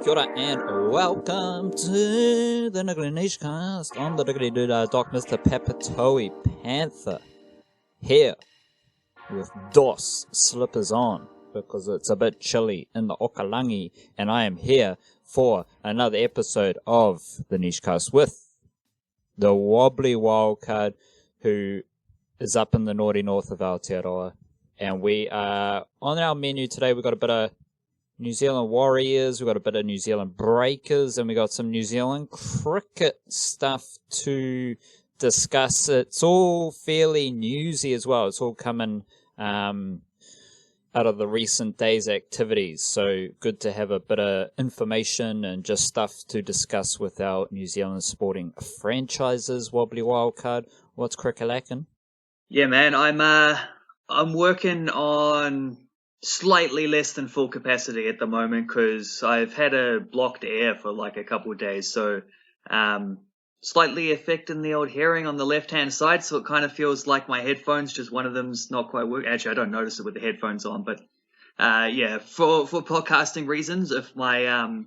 Kia ora and welcome to the Niggly Niche Cast on the Diggly Doodah Doc, Mr. Papatoe Panther, here with DOS slippers on because it's a bit chilly in the Okalangi, and I am here for another episode of the Niche Cast with the wobbly wildcard who is up in the naughty north of Aotearoa, and we are on our menu today. We've got a bit of New Zealand Warriors, we've got a bit of New Zealand Breakers, and we got some New Zealand cricket stuff to discuss. It's all fairly newsy as well. It's all coming out of the recent days' activities. So good to have a bit of information and just stuff to discuss with our New Zealand sporting franchises. Wobbly Wildcard, what's cricket-lacking? Yeah, man, I'm working on slightly less than full capacity at the moment because I've had a blocked air for like a couple of days, so slightly affecting the old hearing on the left-hand side, so it kind of feels like my headphones, just one of them's not quite working. Actually, I don't notice it with the headphones on, but yeah, for podcasting reasons, if my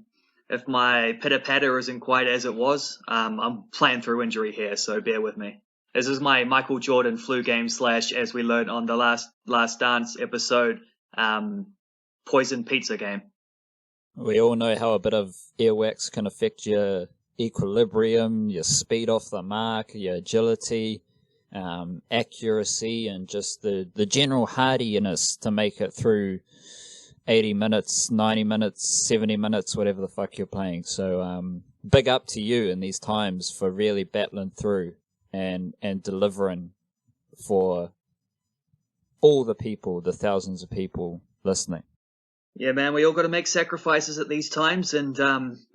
pitter-patter isn't quite as it was, I'm playing through injury here, so bear with me. This is my Michael Jordan flu game / as we learned on the last Dance episode, poison pizza game. We all know how a bit of earwax can affect your equilibrium, your speed off the mark, your agility, accuracy, and just the general hardiness to make it through 80 minutes, 90 minutes, 70 minutes, whatever the fuck you're playing. So big up to you in these times for really battling through and delivering for all the people, the thousands of people listening. Yeah, man, we all got to make sacrifices at these times, and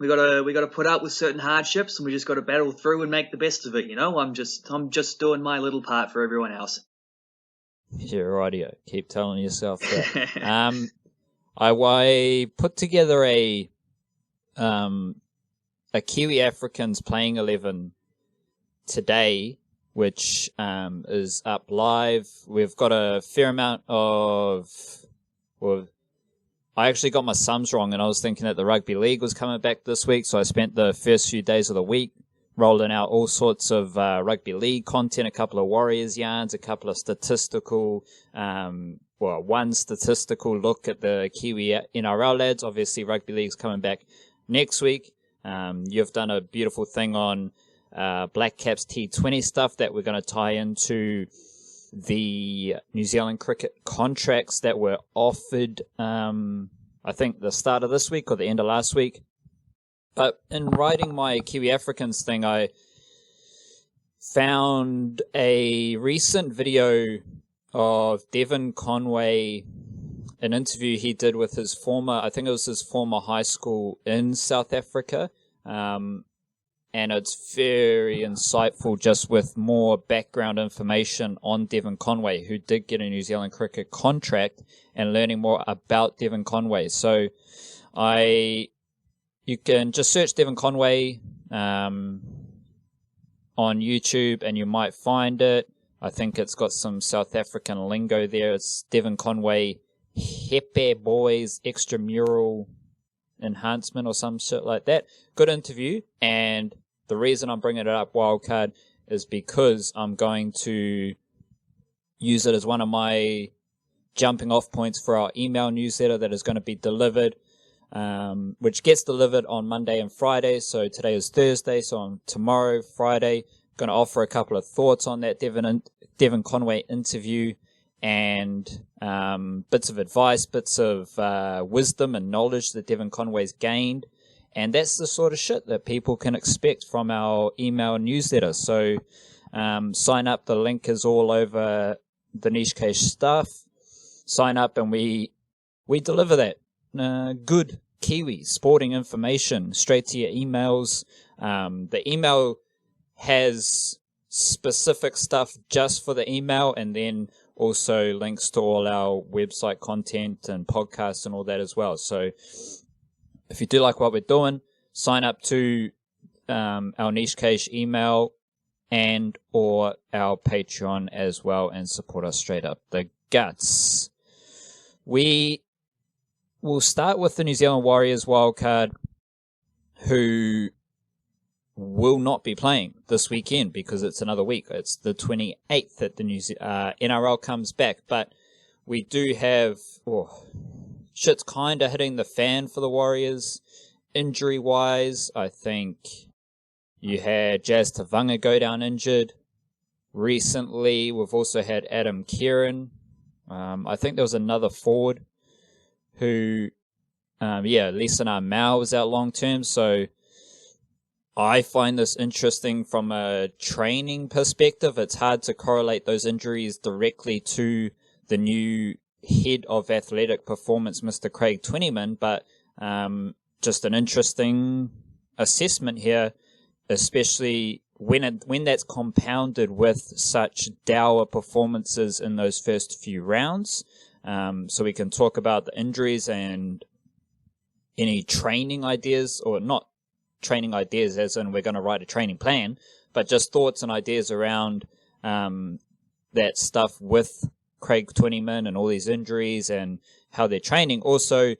we got to put up with certain hardships, and we just got to battle through and make the best of it. You know, I'm just doing my little part for everyone else. Yeah, rightio. Keep telling yourself that. I put together a Kiwi Africans playing 11 today, which is up live. We've got a fair amount of... Well, I actually got my sums wrong, and I was thinking that the rugby league was coming back this week, so I spent the first few days of the week rolling out all sorts of rugby league content, a couple of Warriors yarns, a couple of statistical... one statistical look at the Kiwi NRL lads. Obviously, rugby league's coming back next week. You've done a beautiful thing on Blackcaps T20 stuff that we're going to tie into the New Zealand cricket contracts that were offered, I think the start of this week or the end of last week. But in writing my Kiwi Africans thing, I found a recent video of Devon Conway, an interview he did with his former high school in South Africa. And it's very insightful, just with more background information on Devon Conway, who did get a New Zealand cricket contract, and learning more about Devon Conway. So you can just search Devon Conway on YouTube and you might find it. I think it's got some South African lingo there. It's Devon Conway Hepe Boys Extramural Enhancement or some shit like that. Good interview, and the reason I'm bringing it up, Wildcard, is because I'm going to use it as one of my jumping off points for our email newsletter that is going to be delivered, which gets delivered on Monday and Friday. So today is Thursday, so on tomorrow, Friday, going to offer a couple of thoughts on that Devon Conway interview, and bits of advice, bits of wisdom and knowledge that Devon Conway's gained. And that's the sort of shit that people can expect from our email newsletter. So sign up. The link is all over the Niche Case stuff. Sign up and we deliver that good Kiwi sporting information straight to your emails. The email has specific stuff just for the email, and then also links to all our website content and podcasts and all that as well. So if you do like what we're doing, sign up to our Niche Case email and or our Patreon as well, and support us straight up the guts. We will start with the New Zealand Warriors wildcard. who will not be playing this weekend because it's another week. It's the 28th that the NRL comes back. But we do have shit's kind of hitting the fan for the Warriors injury-wise. I think you had Jazz Tavanga go down injured recently. We've also had Adam Kieran. I think there was another forward who, Lisa Mao was out long-term. So I find this interesting from a training perspective. It's hard to correlate those injuries directly to the new head of athletic performance, Mr. Craig Twentyman, but just an interesting assessment here, especially when that's compounded with such dour performances in those first few rounds. So we can talk about the injuries and any training ideas, or not training ideas as in we're going to write a training plan, but just thoughts and ideas around that stuff with Craig Twentyman and all these injuries and how they're training. Also,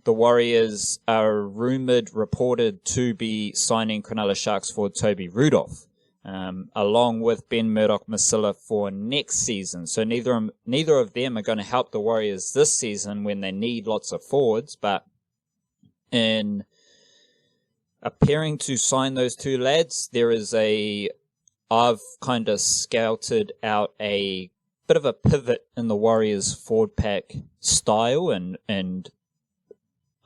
the Warriors are reported to be signing Cronulla Sharks forward Toby Rudolph, along with Ben Murdoch-Masila for next season. So neither of them are going to help the Warriors this season when they need lots of forwards, but in appearing to sign those two lads, I've kind of scouted out a bit of a pivot in the Warriors forward pack style, and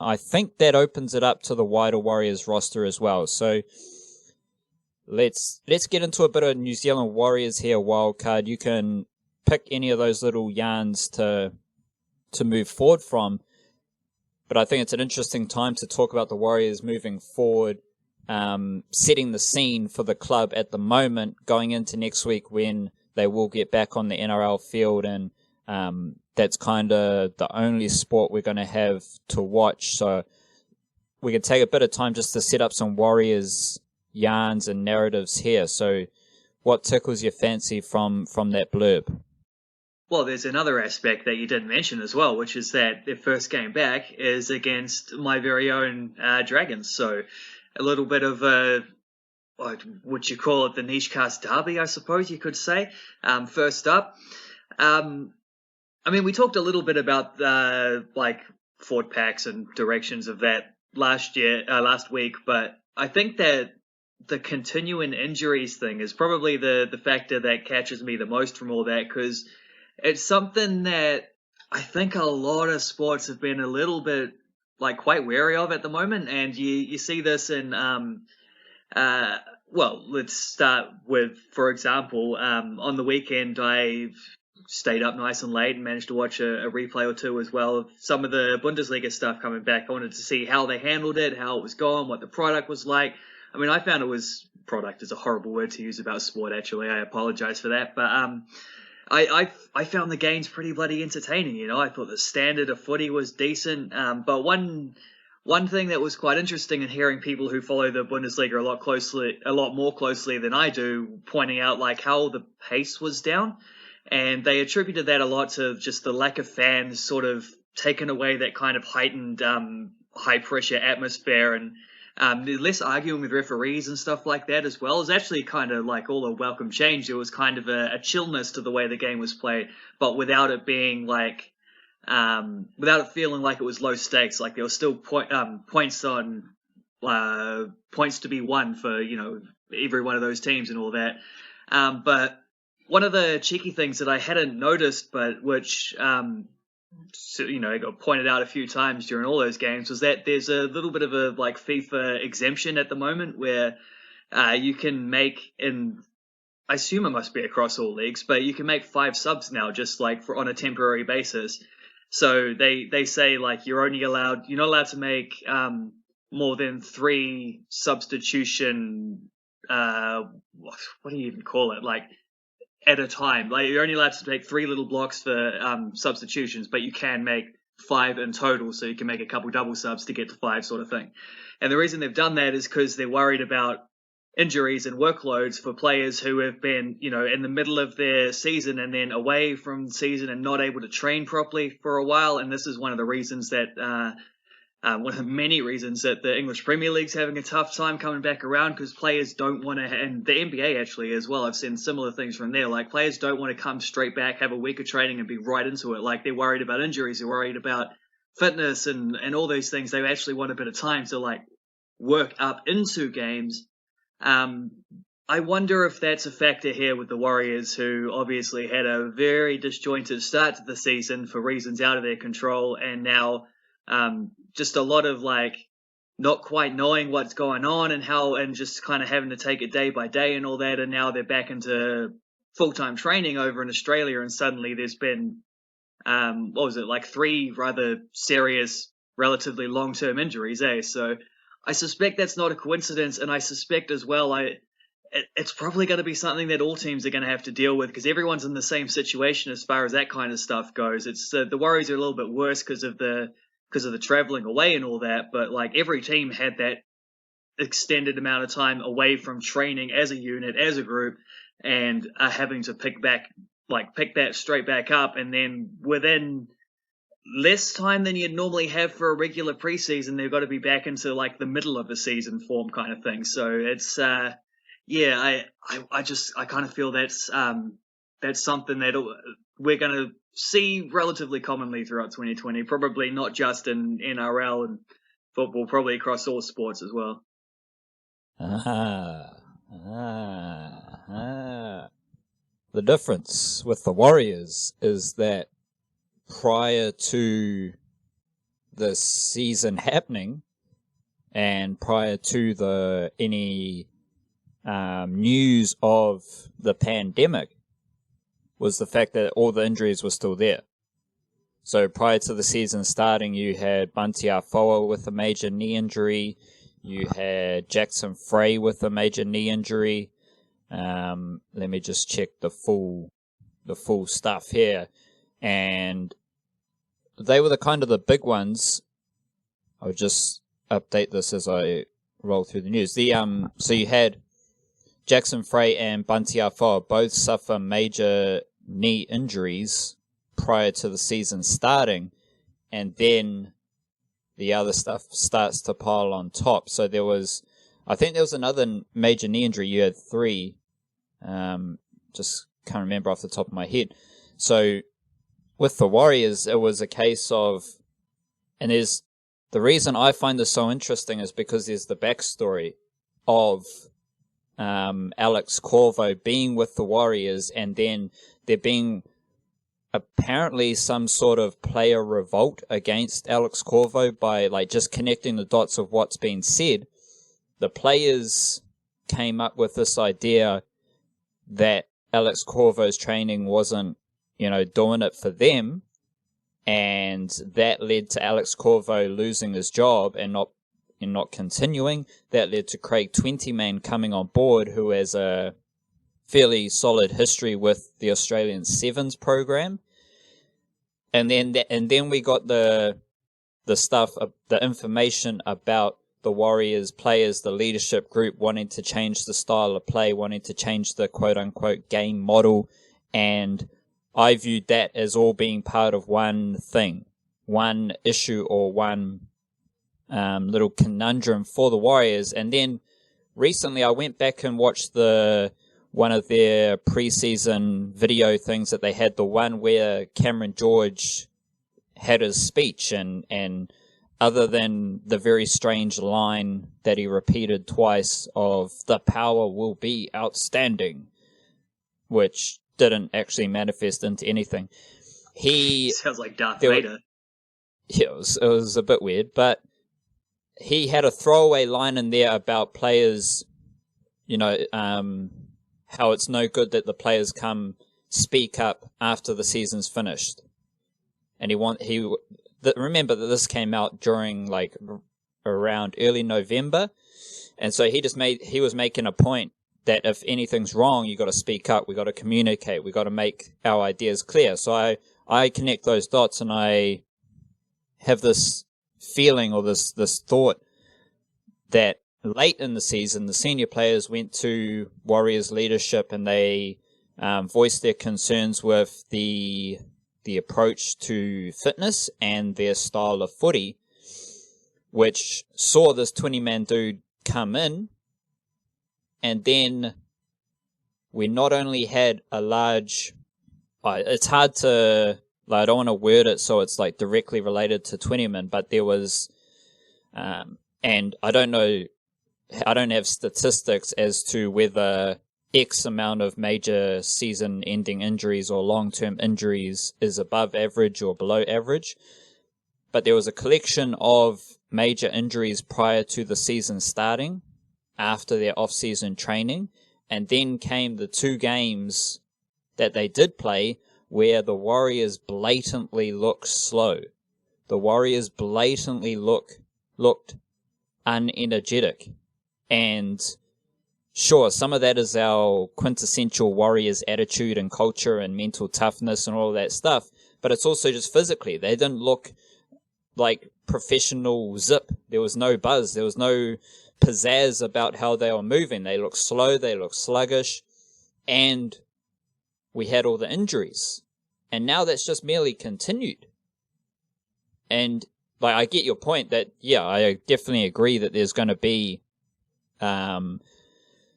I think that opens it up to the wider Warriors roster as well. So let's get into a bit of New Zealand Warriors here, Wildcard. You can pick any of those little yarns to move forward from. But I think it's an interesting time to talk about the Warriors moving forward, setting the scene for the club at the moment, going into next week when they will get back on the NRL field, and that's kind of the only sport we're going to have to watch. So we can take a bit of time just to set up some Warriors yarns and narratives here. So what tickles your fancy from that blurb? Well, there's another aspect that you didn't mention as well, which is that their first game back is against my very own Dragons. So a little bit of what would you call it, the niche cast derby, I suppose you could say. First up, we talked a little bit about forward packs and directions of that last week, but I think that the continuing injuries thing is probably the factor that catches me the most from all that, because it's something that I think a lot of sports have been a little bit quite wary of at the moment, and you see this in let's start with, for example, on the weekend I stayed up nice and late and managed to watch a replay or two as well of some of the Bundesliga stuff coming back. I wanted to see how they handled it, how it was going, what the product was like. I found product is a horrible word to use about sport, actually. I apologize for that, but I found the games pretty bloody entertaining. I thought the standard of footy was decent. But one thing that was quite interesting in hearing people who follow the Bundesliga a lot more closely than I do, pointing out how the pace was down, and they attributed that a lot to just the lack of fans sort of taking away that kind of heightened high pressure atmosphere, and less arguing with referees and stuff like that as well. Is actually kind of all a welcome change. There was kind of a chillness to the way the game was played, but without it being without it feeling like it was low stakes. There was still points to be won for every one of those teams and all that. But one of the cheeky things that I hadn't noticed, but which got pointed out a few times during all those games, was that there's a little bit of a FIFA exemption at the moment where you can make, and I assume it must be across all leagues, but you can make 5 subs now just on a temporary basis. So they say you're not allowed to make more than 3 substitution what do you even call it, at a time. You're only allowed to make 3 little blocks for substitutions, but you can make 5 in total, so you can make a couple double subs to get to 5, sort of thing. And the reason they've done that is because they're worried about injuries and workloads for players who have been, in the middle of their season and then away from the season and not able to train properly for a while. And this is one of the reasons that one of many reasons that the English Premier League's having a tough time coming back around, because players don't want to, and the NBA actually as well, I've seen similar things from there, like players don't want to come straight back, have a week of training and be right into it. Like they're worried about injuries, they're worried about fitness and all those things. They actually want a bit of time to like work up into games. I wonder if that's a factor here with the Warriors, who obviously had a very disjointed start to the season for reasons out of their control, and now just a lot of like not quite knowing what's going on and just kind of having to take it day by day and all that. And now they're back into full-time training over in Australia, and suddenly there's been what was it, like 3 rather serious, relatively long-term injuries, eh? So I suspect that's not a coincidence, and I suspect as well it's probably going to be something that all teams are going to have to deal with, because everyone's in the same situation as far as that kind of stuff goes. It's the Warriors are a little bit worse because of the traveling away and all that, but like every team had that extended amount of time away from training as a unit, as a group, and are having to pick that straight back up, and then within less time than you'd normally have for a regular preseason, they've got to be back into like the middle of the season form kind of thing. So it's I kind of feel that's something that we're going to see relatively commonly throughout 2020, probably not just in NRL and football, probably across all sports as well. The difference with the Warriors is that prior to the season happening and prior to any news of the pandemic was the fact that all the injuries were still there. So prior to the season starting, you had Bunty Afoa with a major knee injury. You had Jackson Frey with a major knee injury. Let me just check the full stuff here. And they were the big ones. I'll just update this as I roll through the news. So you had Jackson Frey and Bunty Afoa both suffer major knee injuries prior to the season starting, and then the other stuff starts to pile on top. So I think there was another major knee injury. You had 3. Just can't remember off the top of my head. So with the Warriors, it was a case of, and the reason I find this so interesting is because there's the backstory of Alex Corvo being with the Warriors, and then there being apparently some sort of player revolt against Alex Corvo by like just connecting the dots of what's been said. The players came up with this idea that Alex Corvo's training wasn't, doing it for them, and that led to Alex Corvo losing his job and not continuing. That led to Craig Twentyman coming on board, who has a fairly solid history with the Australian Sevens program. And then we got the stuff, the information about the Warriors players, the leadership group wanting to change the style of play, wanting to change the quote-unquote game model, and I viewed that as all being part of one thing, one issue, or one little conundrum for the Warriors. And then recently I went back and watched one of their preseason video things that they had, the one where Cameron George had his speech, and other than the very strange line that he repeated twice of "the power will be outstanding," which didn't actually manifest into anything. Sounds like Darth Vader. Yeah, it was a bit weird, but he had a throwaway line in there about players, how it's no good that the players come speak up after the season's finished. And remember that this came out during like around early November, and so he was making a point that if anything's wrong, you got to speak up, we got to communicate, we got to make our ideas clear. So I connect those dots, and I have this feeling or this thought that late in the season, the senior players went to Warriors leadership and they voiced their concerns with the approach to fitness and their style of footy. which saw this 20-man dude come in, and then we not only had a large... it's hard to... I don't want to word it so it's like directly related to 20-man, but there was... and I don't know... I don't have statistics as to whether X amount of major season-ending injuries or long-term injuries is above average or below average. But there was a collection of major injuries prior to the season starting, after their off-season training, and then came the 2 games that they did play where the Warriors blatantly looked slow. The Warriors blatantly looked unenergetic. And sure, some of that is our quintessential Warriors attitude and culture and mental toughness and all that stuff, but it's also just physically. They didn't look like professional zip. There was no buzz. There was no pizzazz about how they were moving. They looked slow. They looked sluggish. And we had all the injuries. And now that's just merely continued. And like, I get your point that, yeah, I definitely agree that there's going to be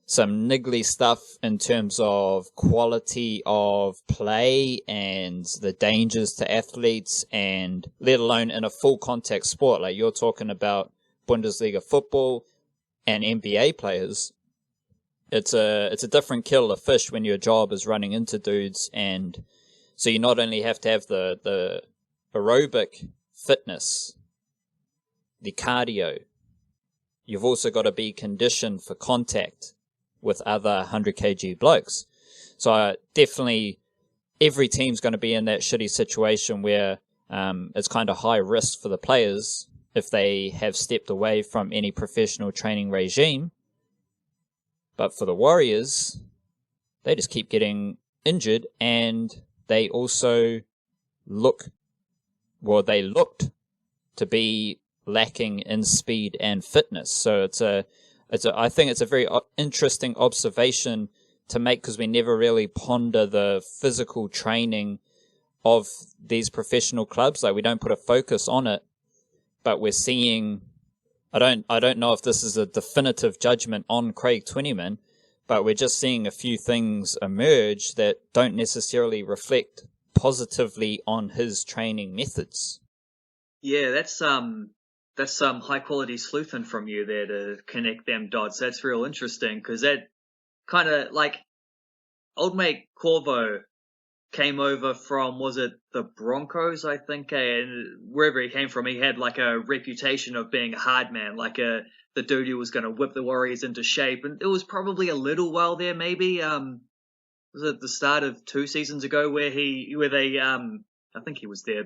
some niggly stuff in terms of quality of play and the dangers to athletes, and let alone in a full contact sport. Like you're talking about Bundesliga football and NBA players. It's a different kettle of fish when your job is running into dudes, and so you not only have to have the aerobic fitness, the cardio, you've also got to be conditioned for contact with other 100 kg blokes. So definitely every team's going to be in that shitty situation where it's kind of high risk for the players if they have stepped away from any professional training regime. But for the Warriors, they just keep getting injured, and they also looked to be lacking in speed and fitness. So I think it's a very interesting observation to make, because we never really ponder the physical training of these professional clubs. Like, we don't put a focus on it, but we're seeing, I don't know if this is a definitive judgment on Craig Twentyman, but we're just seeing a few things emerge that don't necessarily reflect positively on his training methods. Yeah, that's some high quality sleuthing from you there to connect them dots. That's real interesting, because that kind of, like, old mate Corvo came over from, was it the Broncos, I think, and wherever he came from, he had like a reputation of being a hard man, like the dude who was going to whip the Warriors into shape. And it was probably a little while there, maybe was it the start of 2 seasons ago where they I think he was there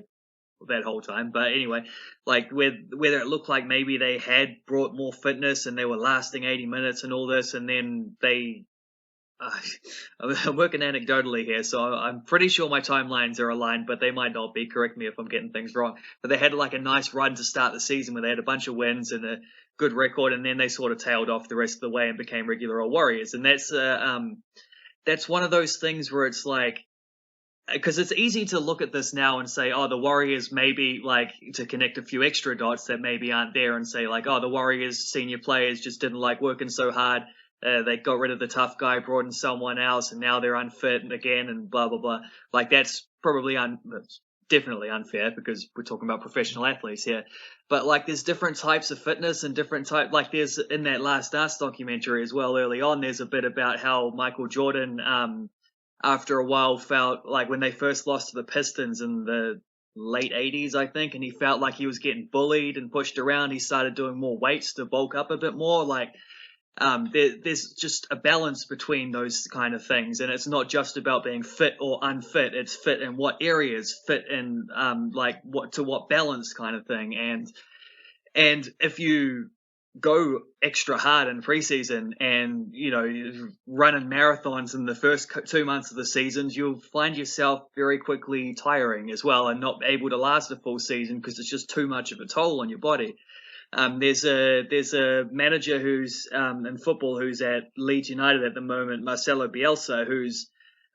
that whole time, but anyway, like whether it looked like maybe they had brought more fitness and they were lasting 80 minutes and all this, and then they I'm working anecdotally here, so I'm pretty sure my timelines are aligned, but they might not be. Correct me if I'm getting things wrong. But they had like a nice run to start the season where they had a bunch of wins and a good record, and then they sort of tailed off the rest of the way and became regular old Warriors. And that's one of those things where it's like, because it's easy to look at this now and say, oh, the Warriors maybe, like, to connect a few extra dots that maybe aren't there, and say like, oh, the Warriors senior players just didn't like working so hard. They got rid of the tough guy, brought in someone else, and now they're unfit again, and blah, blah, blah. Like, that's probably that's definitely unfair, because we're talking about professional athletes here. But, like, there's different types of fitness and different like, there's, in that Last Dance documentary as well, early on, there's a bit about how Michael Jordan, after a while, felt like when they first lost to the Pistons in the late 80s, I think, and he felt like he was getting bullied and pushed around, he started doing more weights to bulk up a bit more. Like, there's just a balance between those kind of things, and it's not just about being fit or unfit. It's fit in what areas, fit in like what balance kind of thing. And if you go extra hard in preseason and, you know, running marathons in the first 2 months of the seasons, you'll find yourself very quickly tiring as well and not able to last a full season, because it's just too much of a toll on your body. There's a manager who's in football who's at Leeds United at the moment, Marcelo Bielsa, who's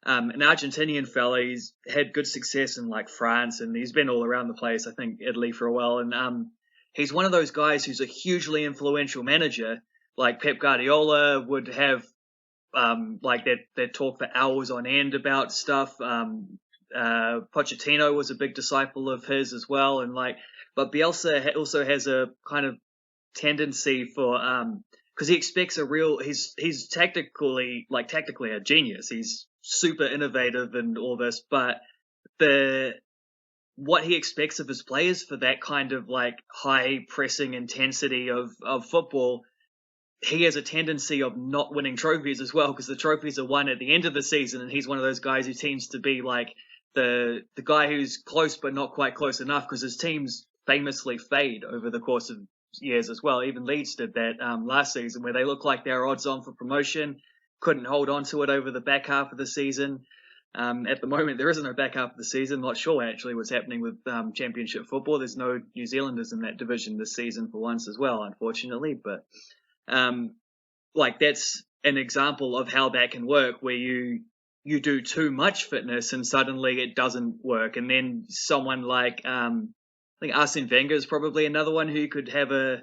an Argentinian fella. He's had good success in like France, and he's been all around the place. I think Italy for a while, and he's one of those guys who's a hugely influential manager. Like Pep Guardiola would have, like they'd talk for hours on end about stuff. Pochettino was a big disciple of his as well, but Bielsa also has a kind of tendency for, because he expects he's tactically a genius. He's super innovative and all this, but what he expects of his players for that kind of like high pressing intensity of football, he has a tendency of not winning trophies as well, because the trophies are won at the end of the season, and he's one of those guys who seems to be like the guy who's close but not quite close enough, because his teams famously fade over the course of years as well. Even Leeds did that last season, where they looked like they were odds on for promotion, couldn't hold on to it over the back half of the season. At the moment, there isn't no back half of the season. Not sure actually what's happening with Championship football. There's no New Zealanders in that division this season for once as well, unfortunately. But that's an example of how that can work, where you do too much fitness and suddenly it doesn't work. And then someone like, I think Arsene Wenger is probably another one who could have a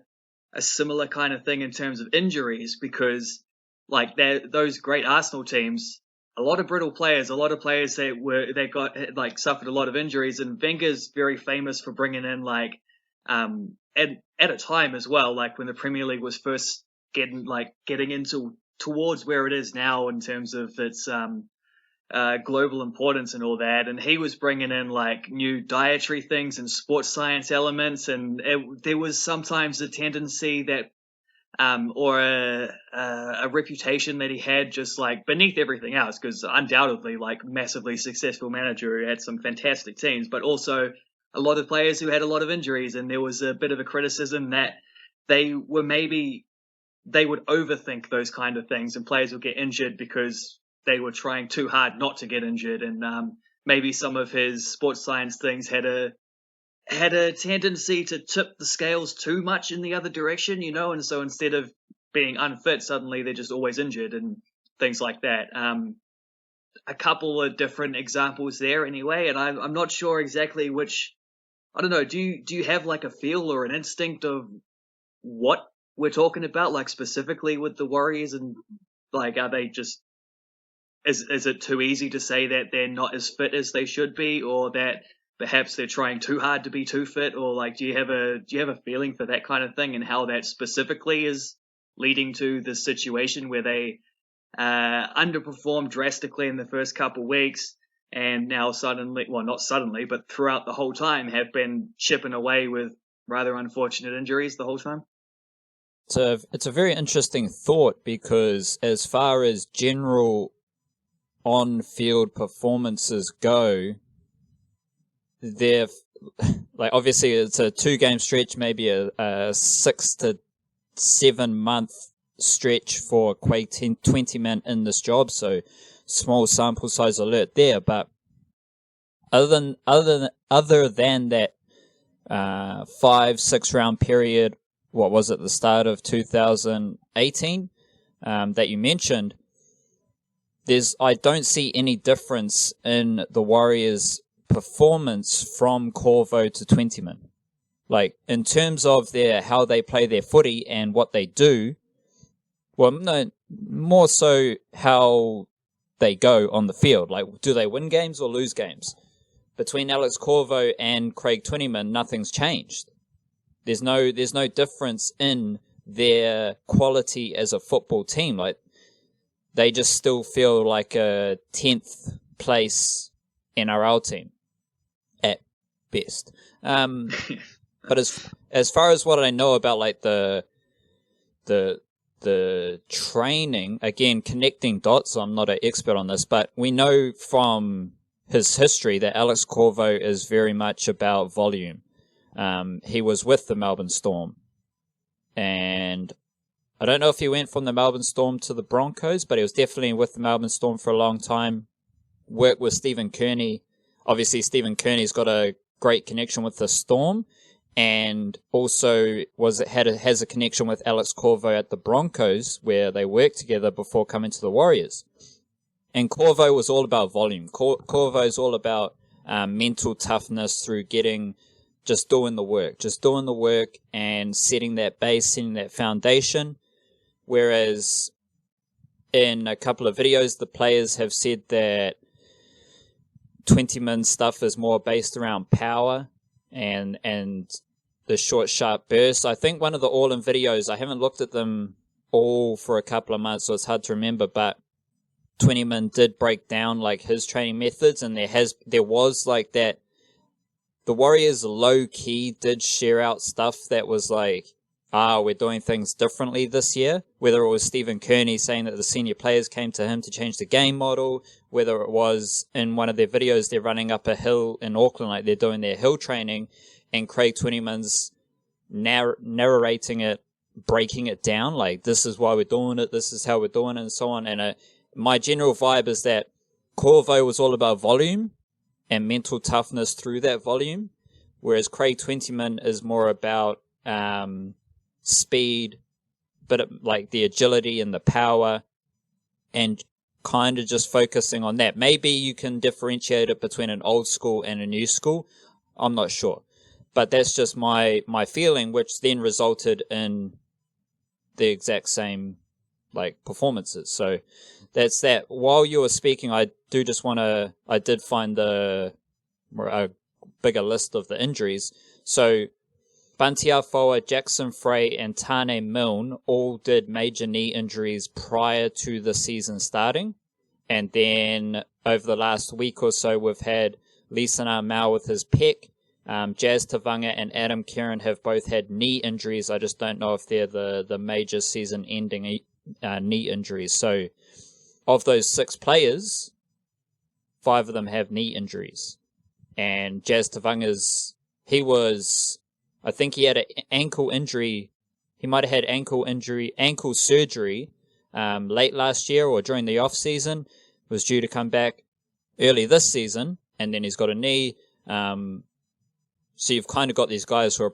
similar kind of thing in terms of injuries, because like those great Arsenal teams, a lot of brittle players, a lot of players that suffered a lot of injuries, and Wenger's very famous for bringing in at a time as well, like when the Premier League was first getting into towards where it is now in terms of its global importance and all that, and he was bringing in like new dietary things and sports science elements, and there was sometimes a tendency that or a reputation that he had just like beneath everything else, because undoubtedly like massively successful manager who had some fantastic teams, but also a lot of players who had a lot of injuries, and there was a bit of a criticism that they would overthink those kind of things, and players would get injured because they were trying too hard not to get injured, and maybe some of his sports science things had a tendency to tip the scales too much in the other direction, and so instead of being unfit, suddenly they're just always injured and things like that. A couple of different examples there anyway, and I'm not sure exactly which. I don't know. Do you have like a feel or an instinct of what we're talking about, like specifically with the Warriors, and like are they just is it too easy to say that they're not as fit as they should be, or that perhaps they're trying too hard to be too fit, or like do you have a feeling for that kind of thing, and how that specifically is leading to the situation where they underperformed drastically in the first couple of weeks, and now suddenly, well, not suddenly, but throughout the whole time have been chipping away with rather unfortunate injuries the whole time? It's a very interesting thought, because as far as general on-field performances go, they're like, obviously it's a 2-game stretch, maybe a 6 to 7 month stretch for Craig 20man in this job, so small sample size alert there. But other than that 5-6 round period, what was it, the start of 2018 that you mentioned, I don't see any difference in the Warriors' performance from Corvo to 20man. Like, in terms of how they play their footy and what they do, well, no, more so how they go on the field. Like, do they win games or lose games? Between Alex Corvo and Craig 20man, nothing's changed. There's no difference in their quality as a football team. Like, they just still feel like a 10th place NRL team at best. But as far as what I know about like the training, again, connecting dots, so I'm not an expert on this, but we know from his history that Alex Corvo is very much about volume. He was with the Melbourne Storm, and I don't know if he went from the Melbourne Storm to the Broncos, but he was definitely with the Melbourne Storm for a long time. Worked with Stephen Kearney. Obviously, Stephen Kearney's got a great connection with the Storm, and also has a connection with Alex Corvo at the Broncos, where they worked together before coming to the Warriors. And Corvo was all about volume. Corvo is all about mental toughness through getting just doing the work and setting that base, setting that foundation. Whereas in a couple of videos, the players have said that 20-min stuff is more based around power and the short, sharp bursts. I think one of the all-in videos, I haven't looked at them all for a couple of months, so it's hard to remember, but 20-min did break down like his training methods, and there was like that. The Warriors low-key did share out stuff that was like, we're doing things differently this year. Whether it was Stephen Kearney saying that the senior players came to him to change the game model, whether it was in one of their videos they're running up a hill in Auckland, like they're doing their hill training, and Craig 20-min's narrating it, breaking it down, like this is why we're doing it, this is how we're doing it, and so on. And my general vibe is that Corvo was all about volume and mental toughness through that volume, whereas Craig 20-min is more about speed, but like the agility and the power, and kind of just focusing on that. Maybe you can differentiate it between an old school and a new school. I'm not sure. But that's just my feeling, which then resulted in the exact same like performances. So that's that. While you were speaking, I did find a bigger list of the injuries. So Bunty Afoa, Jackson Frey, and Tane Milne all did major knee injuries prior to the season starting. And then over the last week or so, we've had Lisana Mao with his pec. Jazz Tavanga and Adam Kieran have both had knee injuries. I just don't know if they're the major season-ending knee injuries. So of those 6 players, 5 of them have knee injuries. And Jazz Tavanga's, I think he had an ankle injury. He might have had ankle surgery late last year or during the off season. Was due to come back early this season, and then he's got a knee. So you've kind of got these guys who are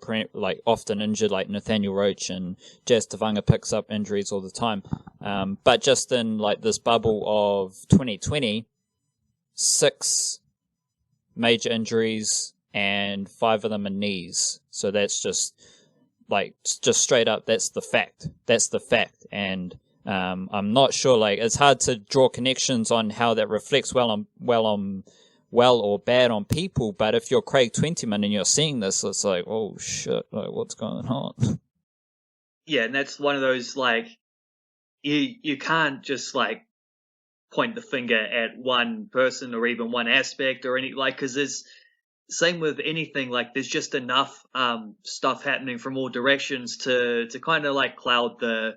often injured, like Nathaniel Roach, and Jazz Tavanga picks up injuries all the time. But just in like this bubble of 2020, 6 major injuries and 5 of them are knees. So that's just straight up. That's the fact. And I'm not sure. Like, it's hard to draw connections on how that reflects well or bad on people, but if you're Craig 20-min and you're seeing this, it's like, oh shit, like what's going on? Yeah, and that's one of those, like, you can't just like point the finger at one person or even one aspect or any, like, because there's same with anything, like there's just enough stuff happening from all directions to kind of like cloud the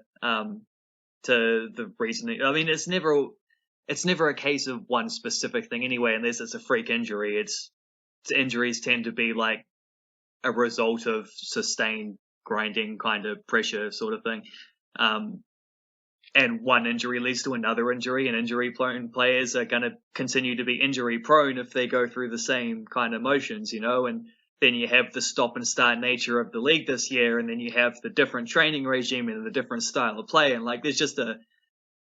to the reasoning. I mean, it's never a case of one specific thing anyway, unless it's a freak injury. Injuries tend to be like a result of sustained grinding kind of pressure sort of thing. And one injury leads to another injury, and injury-prone players are going to continue to be injury-prone if they go through the same kind of motions, you know? And then you have the stop-and-start nature of the league this year, and then you have the different training regime and the different style of play, and like there's just a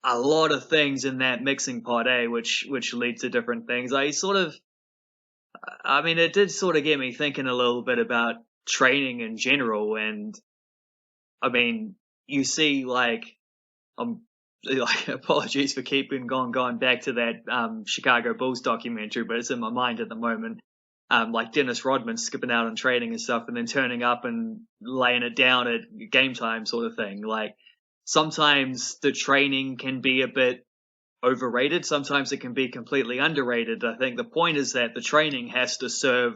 lot of things in that mixing pot, which lead to different things. I mean, it did sort of get me thinking a little bit about training in general, and I mean, you see, like, apologies for keeping going back to that Chicago Bulls documentary, but it's in my mind at the moment. Like Dennis Rodman skipping out on training and stuff, and then turning up and laying it down at game time, sort of thing. Like, sometimes the training can be a bit overrated. Sometimes it can be completely underrated. I think the point is that the training has to serve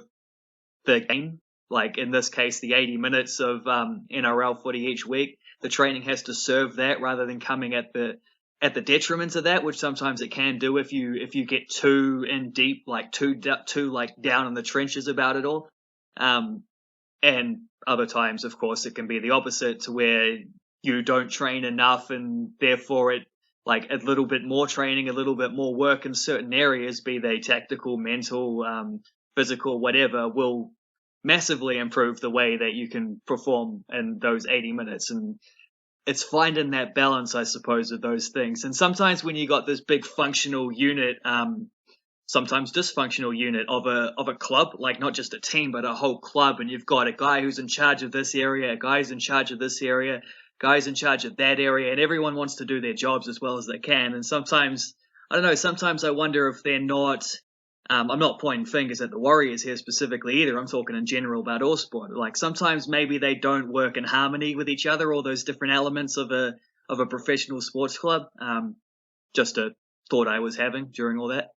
the game. Like in this case, the 80 minutes of NRL footy each week. The training has to serve that rather than coming at the detriment of that, which sometimes it can do if you get too in deep, like too like down in the trenches about it all. And other times, of course, it can be the opposite, to where you don't train enough, and therefore it, like, a little bit more training, a little bit more work in certain areas, be they tactical, mental, physical, whatever, will massively improve the way that you can perform in those 80 minutes. And it's finding that balance, I suppose, of those things. And sometimes when you got this big functional unit, sometimes dysfunctional unit of a club, like not just a team, but a whole club. And you've got a guy who's in charge of this area, a guy who's in charge of this area, guys in charge of that area, and everyone wants to do their jobs as well as they can. And sometimes, I don't know, sometimes I wonder if they're not, I'm not pointing fingers at the Warriors here specifically either. I'm talking in general about all sport. Like sometimes maybe they don't work in harmony with each other, all those different elements of a professional sports club. Just a thought I was having during all that.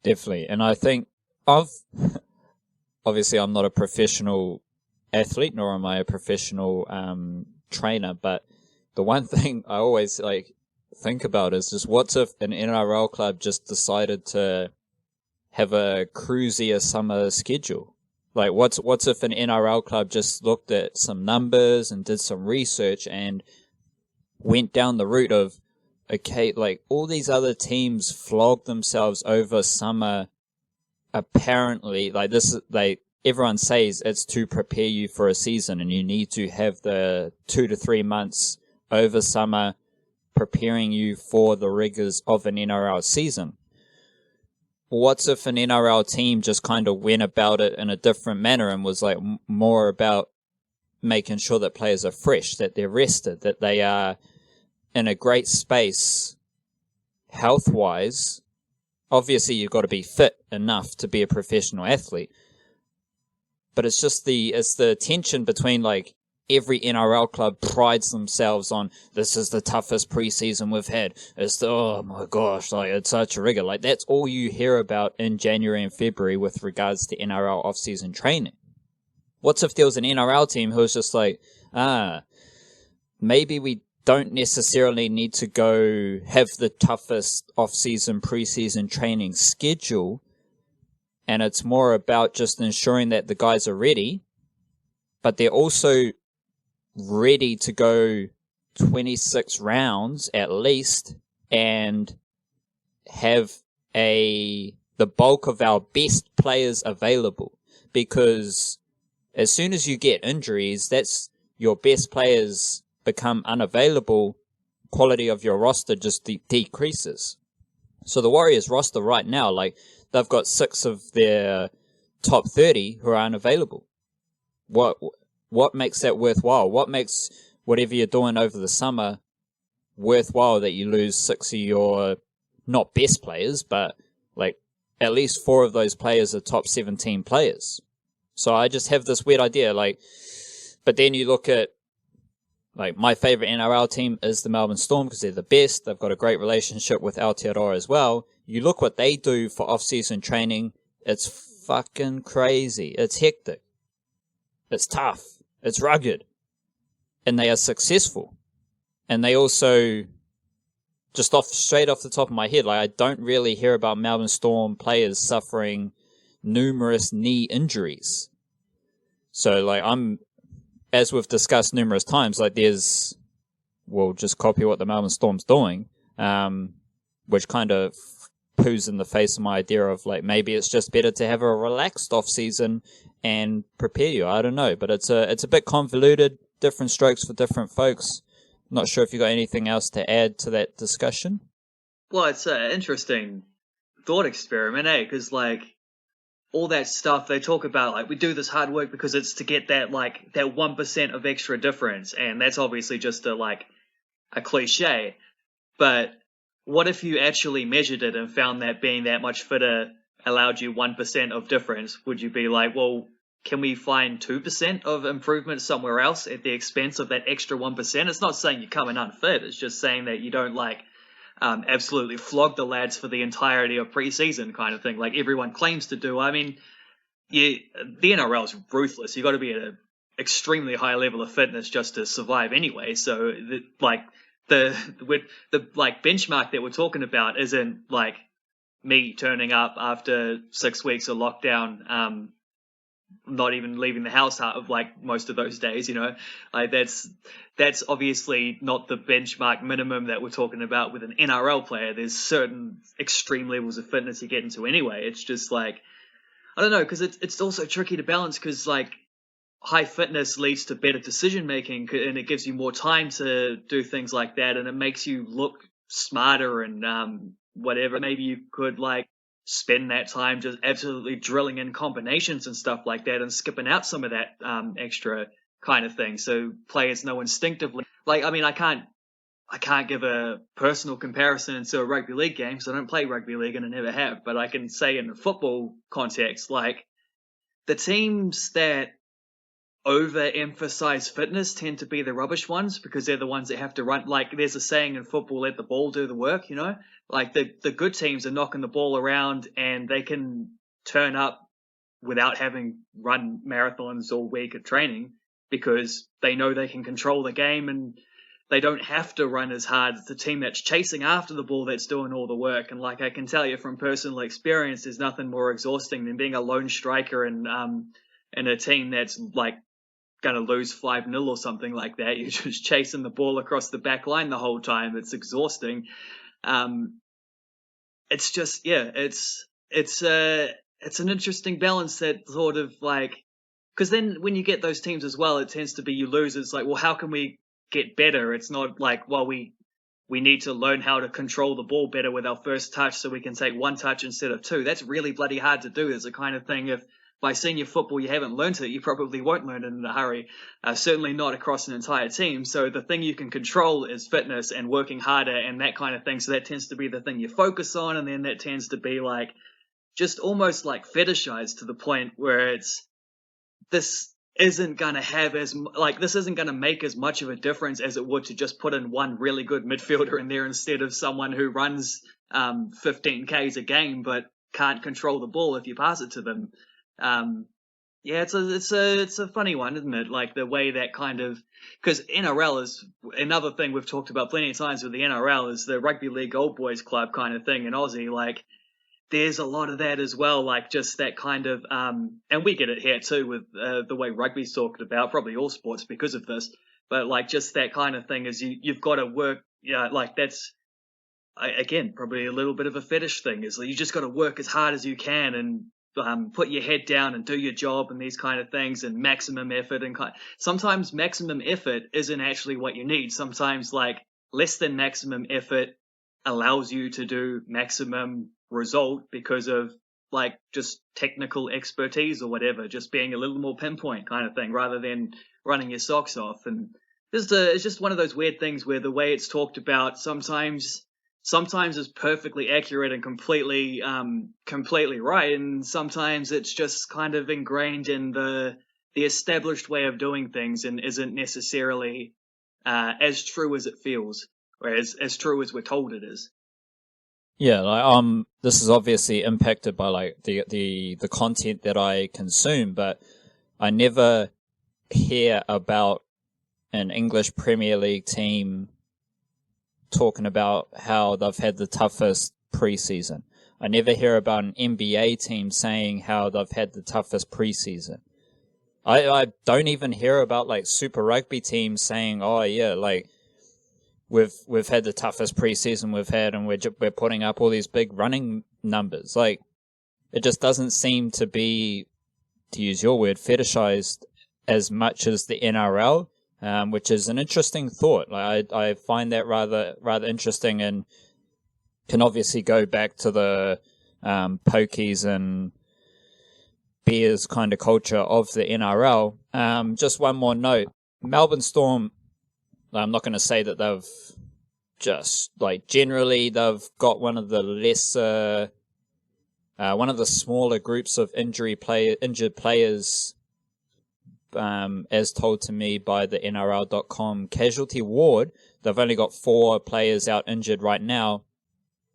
Definitely. And I think obviously I'm not a professional athlete, nor am I a professional trainer, but the one thing I always think about is just what's if an NRL club just decided to have a cruisier summer schedule? Like what's if an NRL club just looked at some numbers and did some research and went down the route of, okay, like all these other teams flog themselves over summer. Apparently, everyone says it's to prepare you for a season, and you need to have the 2 to 3 months over summer preparing you for the rigors of an NRL season. What's if an NRL team just kind of went about it in a different manner and was like more about making sure that players are fresh, that they're rested, that they are in a great space health-wise? Obviously, you've got to be fit enough to be a professional athlete. But it's just the tension between like every NRL club prides themselves on, this is the toughest preseason we've had. It's oh my gosh, like it's such a rigor. Like that's all you hear about in January and February with regards to NRL off-season training. What's if there was an NRL team who was just like, maybe we don't necessarily need to go have the toughest off-season, pre-season training schedule, and it's more about just ensuring that the guys are ready, but they're also ready to go 26 rounds at least and have the bulk of our best players available. Because as soon as you get injuries, that's your best players become unavailable, quality of your roster just decreases. So the Warriors roster right now, like they've got 6 of their top 30 who are unavailable. What makes that worthwhile? What makes whatever you're doing over the summer worthwhile that you lose 6 of your not best players, but like at least 4 of those players are top 17 players. So I just have this weird idea, like, but then you look at, like, my favorite NRL team is the Melbourne Storm because they're the best. They've got a great relationship with Aotearoa as well. You look what they do for off-season training, it's fucking crazy. It's hectic. It's tough. It's rugged. And they are successful. And they also, just straight off the top of my head, like I don't really hear about Melbourne Storm players suffering numerous knee injuries. So, like, as we've discussed numerous times, like we'll just copy what the Melbourne Storm's doing, which kind of poos in the face of my idea of like maybe it's just better to have a relaxed off season and prepare you. I don't know, but it's a bit convoluted, different strokes for different folks. Not sure if you got anything else to add to that discussion. Well, it's an interesting thought experiment, because like all that stuff they talk about, like we do this hard work because it's to get that 1% of extra difference, and that's obviously just a cliche. But what if you actually measured it and found that being that much fitter allowed you 1% of difference? Would you be like, well, can we find 2% of improvement somewhere else at the expense of that extra 1%? It's not saying you come in unfit. It's just saying that you don't absolutely flog the lads for the entirety of preseason kind of thing, like everyone claims to do. I mean, the NRL is ruthless. You got to be at an extremely high level of fitness just to survive anyway. So, the benchmark that we're talking about isn't like me turning up after 6 weeks of lockdown, not even leaving the house out of most of those days, that's obviously not the benchmark minimum that we're talking about with an NRL player. There's certain extreme levels of fitness you get into anyway. It's just I don't know, because it's also tricky to balance, because high fitness leads to better decision making, and it gives you more time to do things like that, and it makes you look smarter and whatever. Maybe you could like spend that time just absolutely drilling in combinations and stuff like that and skipping out some of that extra kind of thing. So players know instinctively. Like, I mean, I can't give a personal comparison to a rugby league game because I don't play rugby league and I never have. But I can say in a football context, like the teams that overemphasize fitness tend to be the rubbish ones because they're the ones that have to run. Like there's a saying in football, let the ball do the work, you know? Like the good teams are knocking the ball around and they can turn up without having run marathons all week at training because they know they can control the game and they don't have to run as hard. It's the team that's chasing after the ball that's doing all the work. And like I can tell you from personal experience, there's nothing more exhausting than being a lone striker in a team that's like going to lose 5-0 or something like that. You're just chasing the ball across the back line the whole time. It's exhausting. It's just, yeah, it's an interesting balance that sort of like, because then when you get those teams as well, it tends to be you lose. It's like, well, how can we get better? It's not like, well, we need to learn how to control the ball better with our first touch so we can take one touch instead of two. That's really bloody hard to do. It's the kind of thing if by senior football you haven't learned it, you probably won't learn it in a hurry. Certainly not across an entire team. So the thing you can control is fitness and working harder and that kind of thing. So that tends to be the thing you focus on, and then that tends to be like just almost like fetishized to the point where it's this isn't going to have this isn't going to make as much of a difference as it would to just put in one really good midfielder in there instead of someone who runs 15 Ks a game but can't control the ball if you pass it to them. Yeah, it's a funny one, isn't it? Like the way that kind of, because NRL is another thing we've talked about plenty of times with the NRL is the rugby league old boys club kind of thing in Aussie. Like there's a lot of that as well, like just that kind of, and we get it here too with the way rugby's talked about, probably all sports because of this, but like just that kind of thing is you've got to work, like that's, again, probably a little bit of a fetish thing is you just got to work as hard as you can and put your head down and do your job and these kind of things and maximum effort and sometimes maximum effort isn't actually what you need. Sometimes like less than maximum effort allows you to do maximum result because of like just technical expertise or whatever, just being a little more pinpoint kind of thing rather than running your socks off. And it's just one of those weird things where the way it's talked about sometimes is perfectly accurate and completely right, and sometimes it's just kind of ingrained in the established way of doing things and isn't necessarily as true as it feels, or as true as we're told it is. Yeah, like this is obviously impacted by like the content that I consume, but I never hear about an English Premier League team talking about how they've had the toughest preseason. I never hear about an NBA team saying how they've had the toughest preseason. I don't even hear about like Super Rugby teams saying, "Oh yeah, like we've had the toughest preseason we've had, and we're putting up all these big running numbers." Like it just doesn't seem to be, to use your word, fetishized as much as the NRL. Which is an interesting thought. Like I find that rather interesting, and can obviously go back to the pokies and beers kind of culture of the NRL. Just one more note: Melbourne Storm. I'm not going to say that they've just like generally they've got one of the lesser, one of the smaller groups of injured players. As told to me by the NRL.com casualty ward, they've only got 4 players out injured right now,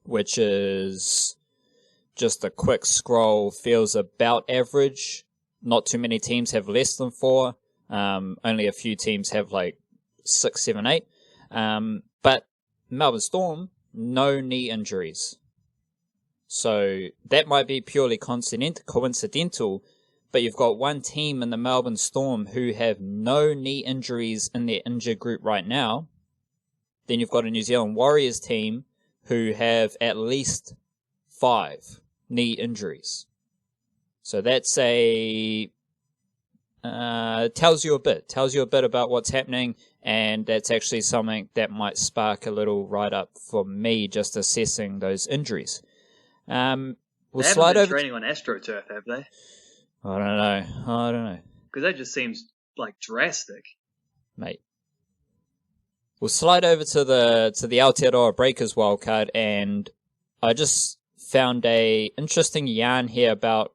which is just a quick scroll, feels about average. Not too many teams have less than 4. Only a few teams have like 6, 7, 8. But Melbourne Storm, no knee injuries. So that might be purely coincidental, but you've got one team in the Melbourne Storm who have no knee injuries in their injured group right now. Then you've got a New Zealand Warriors team who have at least 5 knee injuries. So that's a tells you a bit about what's happening, and that's actually something that might spark a little write-up for me, just assessing those injuries. We'll they slide haven't been over. training on AstroTurf, have they? I don't know, Because that just seems like drastic, mate. We'll slide over to the Aotearoa Breakers wildcard, and I just found a interesting yarn here about.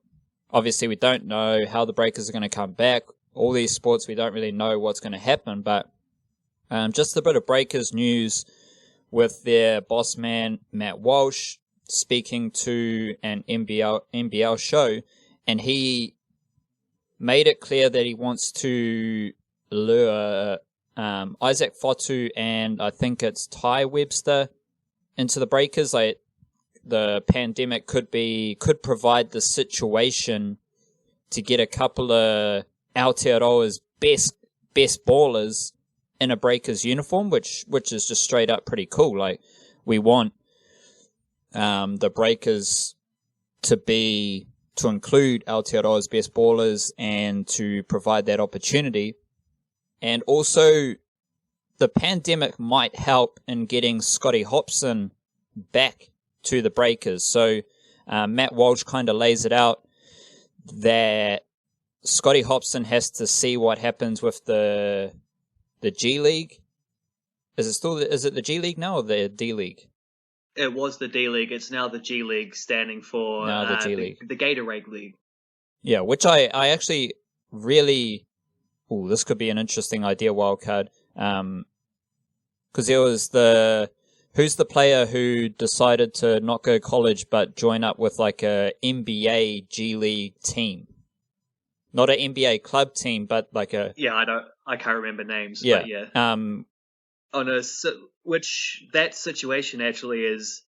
Obviously, we don't know how the Breakers are going to come back. All these sports, we don't really know what's going to happen. But just a bit of Breakers news with their boss man, Matt Walsh, speaking to an NBL show. And he made it clear that he wants to lure Isaac Fotu and I think it's Ty Webster into the Breakers. Like, the pandemic could provide the situation to get a couple of Aotearoa's best ballers in a Breakers uniform, which is just straight up pretty cool. Like, we want the Breakers to include Aotearoa's best ballers and to provide that opportunity. And also, the pandemic might help in getting Scotty Hobson back to the Breakers. So Matt Walsh kind of lays it out that Scotty Hobson has to see what happens with the G League. Is it the G League now or the D League? It was the D League. It's now the G League, standing for the G League, the Gatorade League. Yeah, which I actually really. Oh, this could be an interesting idea, wildcard. Because there was who's the player who decided to not go college but join up with like a NBA G League team? Not an NBA club team, but like a... Yeah, I can't remember names. Yeah. But yeah. Which that situation actually is...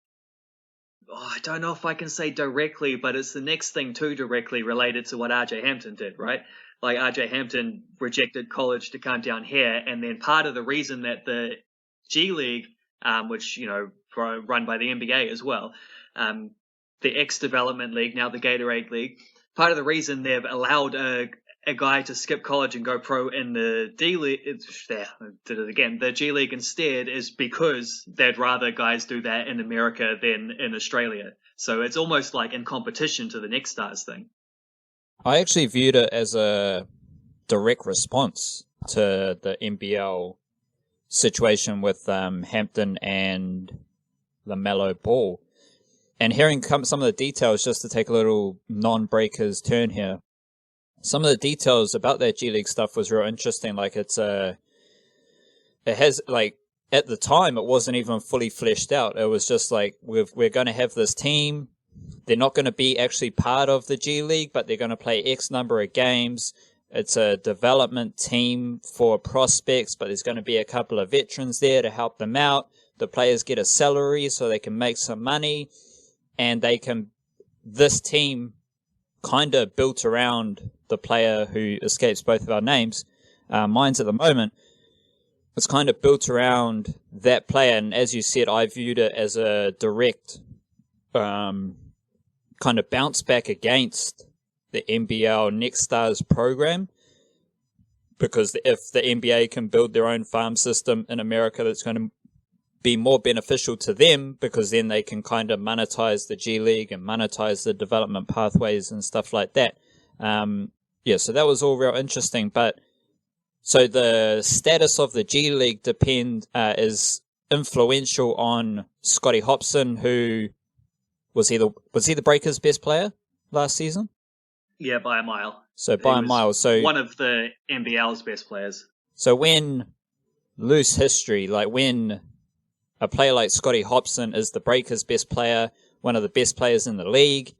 I don't know if I can say directly, but it's the next thing too directly related to what RJ Hampton did, right? Like, RJ Hampton rejected college to come down here, and then part of the reason that the G League, which, run by the NBA as well, the X-Development League, now the Gatorade League, part of the reason they've allowed a guy to skip college and go pro in the D League, did it again, the G League instead, is because they'd rather guys do that in America than in Australia. So it's almost like in competition to the Next Stars thing. I actually viewed it as a direct response to the NBL situation with Hampton and LaMelo Ball. And hearing some of the details, just to take a little non-Breakers turn here, some of the details about that G League stuff was real interesting. Like, it has, like, at the time, it wasn't even fully fleshed out. It was just like, we're going to have this team. They're not going to be actually part of the G League, but they're going to play X number of games. It's a development team for prospects, but there's going to be a couple of veterans there to help them out. The players get a salary so they can make some money, and this team kind of built around the player who escapes both of our names, mine's at the moment. It's kind of built around that player, and as you said, I viewed it as a direct kind of bounce back against the NBL Next Stars program, because if the NBA can build their own farm system in America, that's going to be more beneficial to them, because then they can kind of monetize the G League and monetize the development pathways and stuff like that. So that was all real interesting. But so the status of the G League is influential on Scotty Hobson, who was he the Breakers' best player last season? Yeah, by a mile. So by a mile. So one of the NBL's best players. So when loose history, like when a player like Scotty Hobson is the Breakers' best player, one of the best players in the league,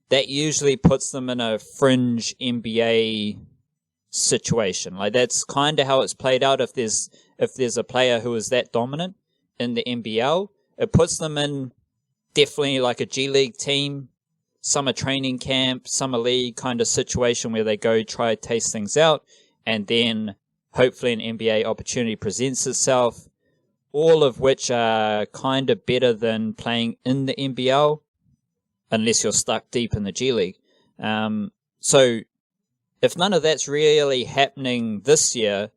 that usually puts them in a fringe NBA situation. Like, that's kind of how it's played out. If there's a player who is that dominant in the NBL, it puts them in definitely like a G League team, summer training camp, summer league kind of situation where they go try to taste things out, and then hopefully an NBA opportunity presents itself, all of which are kind of better than playing in the NBL, unless you're stuck deep in the G League. So if none of that's really happening this year,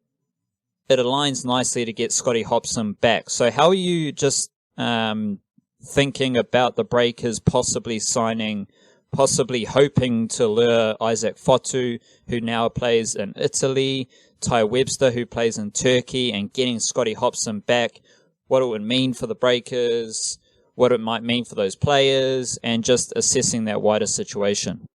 it aligns nicely to get Scotty Hobson back. So how are you just thinking about the Breakers possibly hoping to lure Isaac Fotu, who now plays in Italy, Ty Webster, who plays in Turkey, and getting Scotty Hobson back, what it would mean for the Breakers, what it might mean for those players, and just assessing that wider situation?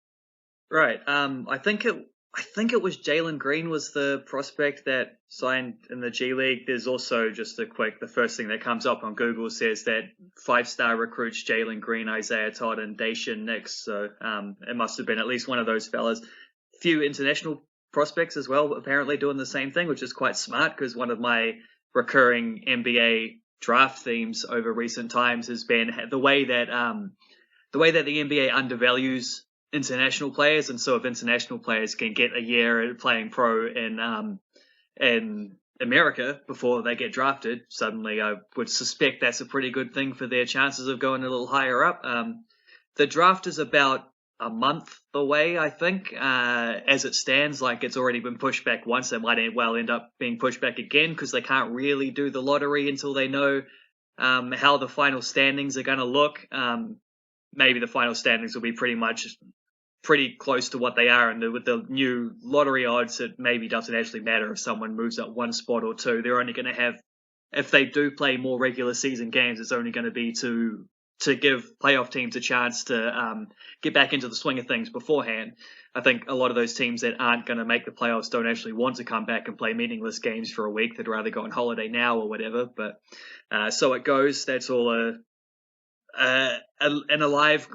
Right. I think it was Jalen Green was the prospect that signed in the G League. There's also just the first thing that comes up on Google says that 5-star recruits Jalen Green, Isaiah Todd, and Dacian Nix. So it must have been at least one of those fellas. Few international prospects as well, apparently doing the same thing, which is quite smart because one of my recurring NBA draft themes over recent times has been the way that the NBA undervalues international players, and so if international players can get a year playing pro in America before they get drafted, suddenly I would suspect that's a pretty good thing for their chances of going a little higher up. The draft is about a month away, I think, as it stands. Like, it's already been pushed back once. It might well end up being pushed back again because they can't really do the lottery until they know how the final standings are going to look. Maybe the final standings will be pretty close to what they are, and with the new lottery odds, it maybe doesn't actually matter if someone moves up one spot or two. They're only going to have, if they do play more regular season games, it's only going to be to give playoff teams a chance to get back into the swing of things beforehand. I think a lot of those teams that aren't going to make the playoffs don't actually want to come back and play meaningless games for a week. They'd rather go on holiday now or whatever. But so it goes. That's all an alive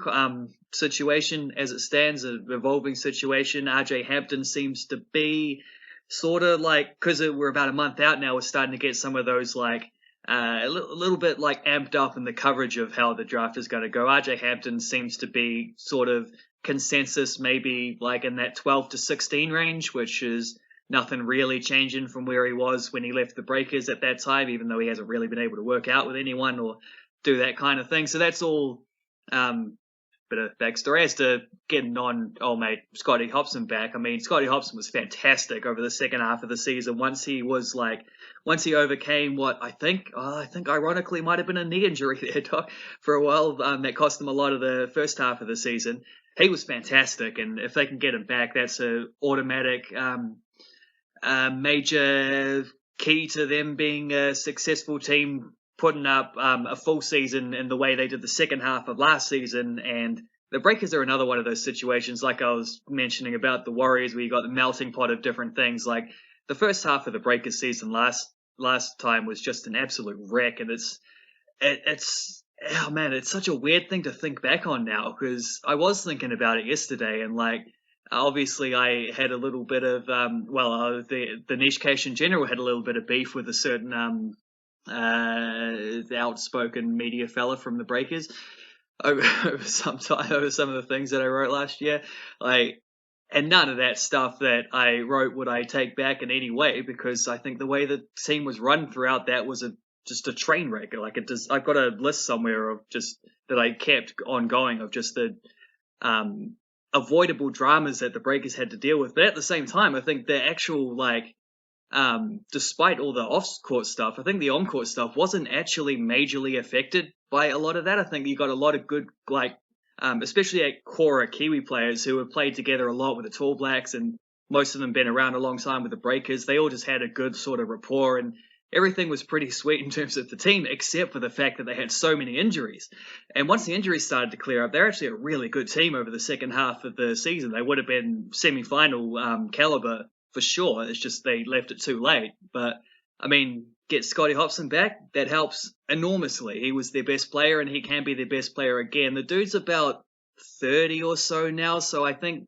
situation as it stands, an evolving situation. RJ Hampton seems to be sort of like, because we're about a month out now, we're starting to get some of those like a little bit like amped up in the coverage of how the draft is going to go. RJ Hampton seems to be sort of consensus, maybe like in that 12 to 16 range, which is nothing really changing from where he was when he left the Breakers at that time, even though he hasn't really been able to work out with anyone or do that kind of thing. So that's all bit of backstory as to getting on old mate Scotty Hobson back. I mean, Scotty Hobson was fantastic over the second half of the season. Once he overcame what I think ironically might have been a knee injury there, Doc, for a while, that cost him a lot of the first half of the season. He was fantastic, and if they can get him back, that's a automatic major key to them being a successful team, putting up a full season in the way they did the second half of last season. And the Breakers are another one of those situations, like I was mentioning about the Warriors, where you got the melting pot of different things. Like, the first half of the Breakers season last time was just an absolute wreck, and it's oh man, it's such a weird thing to think back on now, because I was thinking about it yesterday, and like, obviously I had a little bit of the niche case in general had a little bit of beef with a certain the outspoken media fella from the Breakers over some of the things that I wrote last year. Like, and none of that stuff that I wrote would I take back in any way, because I think the way the team was run throughout that was just a train wreck. Like, I've got a list somewhere of just that I kept on going of just the avoidable dramas that the Breakers had to deal with. But at the same time, I think the actual despite all the off-court stuff, I think the on-court stuff wasn't actually majorly affected by a lot of that. I think you got a lot of good, especially at core Kiwi players who have played together a lot with the Tall Blacks, and most of them been around a long time with the Breakers. They all just had a good sort of rapport, and everything was pretty sweet in terms of the team, except for the fact that they had so many injuries. And once the injuries started to clear up, they're actually a really good team over the second half of the season. They would have been semi-final caliber for sure. It's just they left it too late. But, I mean, get Scotty Hobson back, that helps enormously. He was their best player, and he can be their best player again. The dude's about 30 or so now, so I think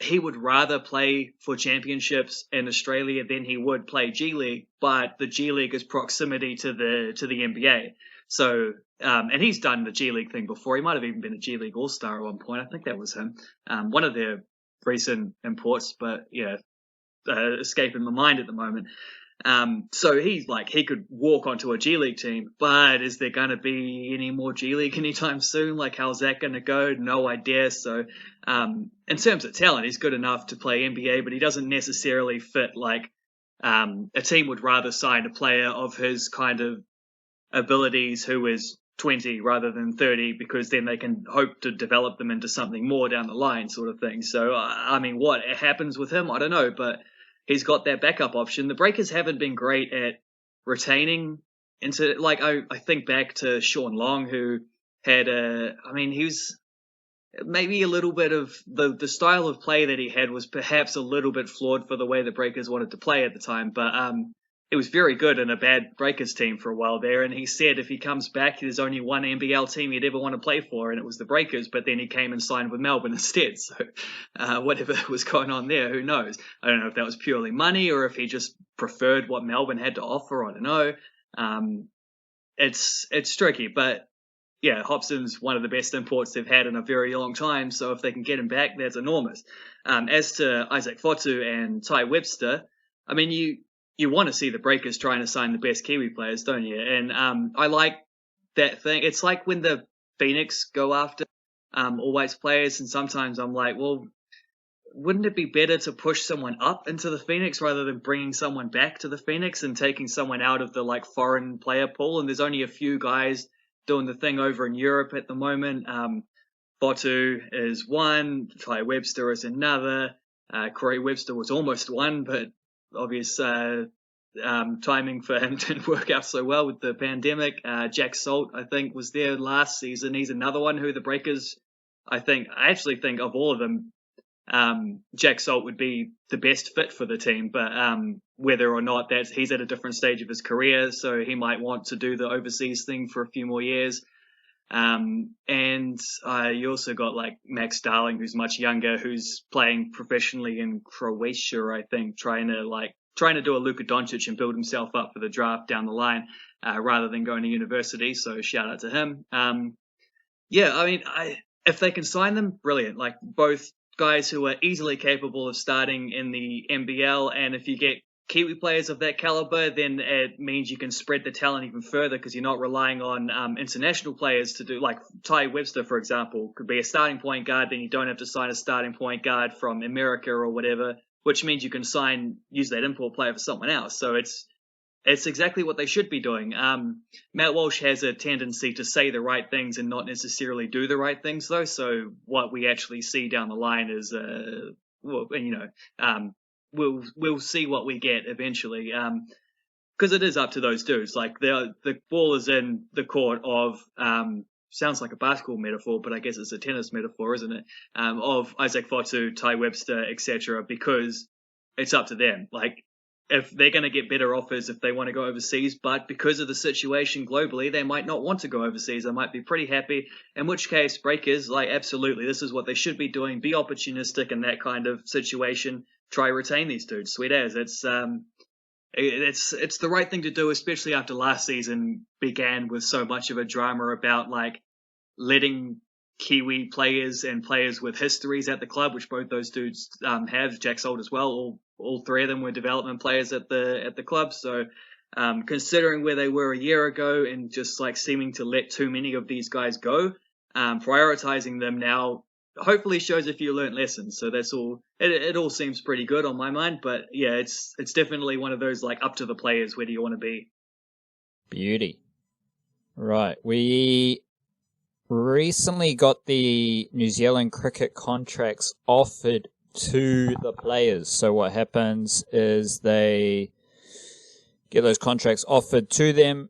he would rather play for championships in Australia than he would play G League, but the G League is proximity to the NBA. So, and he's done the G League thing before. He might have even been a G League All-Star at one point. I think that was him. One of their recent imports, but yeah, escaping my mind at the moment. So he's like, he could walk onto a G League team, but is there going to be any more G League anytime soon? Like, how's that going to go? No idea. So, In terms of talent, he's good enough to play NBA, but he doesn't necessarily fit like a team would rather sign a player of his kind of abilities who is 20 rather than 30, because then they can hope to develop them into something more down the line, sort of thing. So, I mean, what happens with him, I don't know, but he's got that backup option. The Breakers haven't been great at retaining into, like, I think back to Sean Long, who had he was maybe a little bit of the style of play that he had was perhaps a little bit flawed for the way the Breakers wanted to play at the time, but it was very good in a bad Breakers team for a while there. And he said if he comes back, there's only one NBL team he'd ever want to play for, and it was the Breakers. But then he came and signed with Melbourne instead. So whatever was going on there, who knows? I don't know if that was purely money or if he just preferred what Melbourne had to offer. I don't know. It's tricky, but yeah, Hobson's one of the best imports they've had in a very long time. So if they can get him back, that's enormous. As to Isaac Fotu and Ty Webster, I mean, you want to see the Breakers trying to sign the best Kiwi players, don't you? And I like that thing. It's like when the Phoenix go after all whites players, and sometimes I'm like, well, wouldn't it be better to push someone up into the Phoenix rather than bringing someone back to the Phoenix and taking someone out of the like foreign player pool? And there's only a few guys doing the thing over in Europe at the moment. Fotu is one, Ty Webster is another. Corey Webster was almost one, but obvious timing for him didn't work out so well with the pandemic. Jack Salt, I think, was there last season. He's another one who the Breakers, I actually think of all of them, Jack Salt would be the best fit for the team, but whether or not he's at a different stage of his career, so he might want to do the overseas thing for a few more years. And you also got like Max Darling, who's much younger, who's playing professionally in Croatia, I think, trying to do a Luka Doncic and build himself up for the draft down the line, rather than going to university. So shout out to him. If they can sign them, brilliant. Like both guys who are easily capable of starting in the NBL, and if you get Kiwi players of that caliber, then it means you can spread the talent even further because you're not relying on international players to do, like Ty Webster, for example, could be a starting point guard, then you don't have to sign a starting point guard from America or whatever, which means you can use that import player for someone else. So it's exactly what they should be doing. Matt Walsh has a tendency to say the right things and not necessarily do the right things, though. So what we actually see down the line is, we'll see what we get eventually. Because it is up to those dudes. Like the ball is in the court of sounds like a basketball metaphor, but I guess it's a tennis metaphor, isn't it? Of Isaac Fotu, Ty Webster, etc. Because it's up to them. Like if they're going to get better offers if they want to go overseas, but because of the situation globally, they might not want to go overseas. They might be pretty happy. In which case, Breakers, like absolutely, this is what they should be doing. Be opportunistic in that kind of situation. Try retain these dudes. Sweet as it's the right thing to do, especially after last season began with so much of a drama about like letting Kiwi players and players with histories at the club, which both those dudes have. Jack Salt as well. All three of them were development players at the club. So considering where they were a year ago and just like seeming to let too many of these guys go, prioritizing them now hopefully shows a few learnt lessons. So that's all. It all seems pretty good on my mind. But yeah, it's definitely one of those like up to the players. Where do you want to be? Beauty. Right. We recently got the New Zealand cricket contracts offered to the players. So what happens is they get those contracts offered to them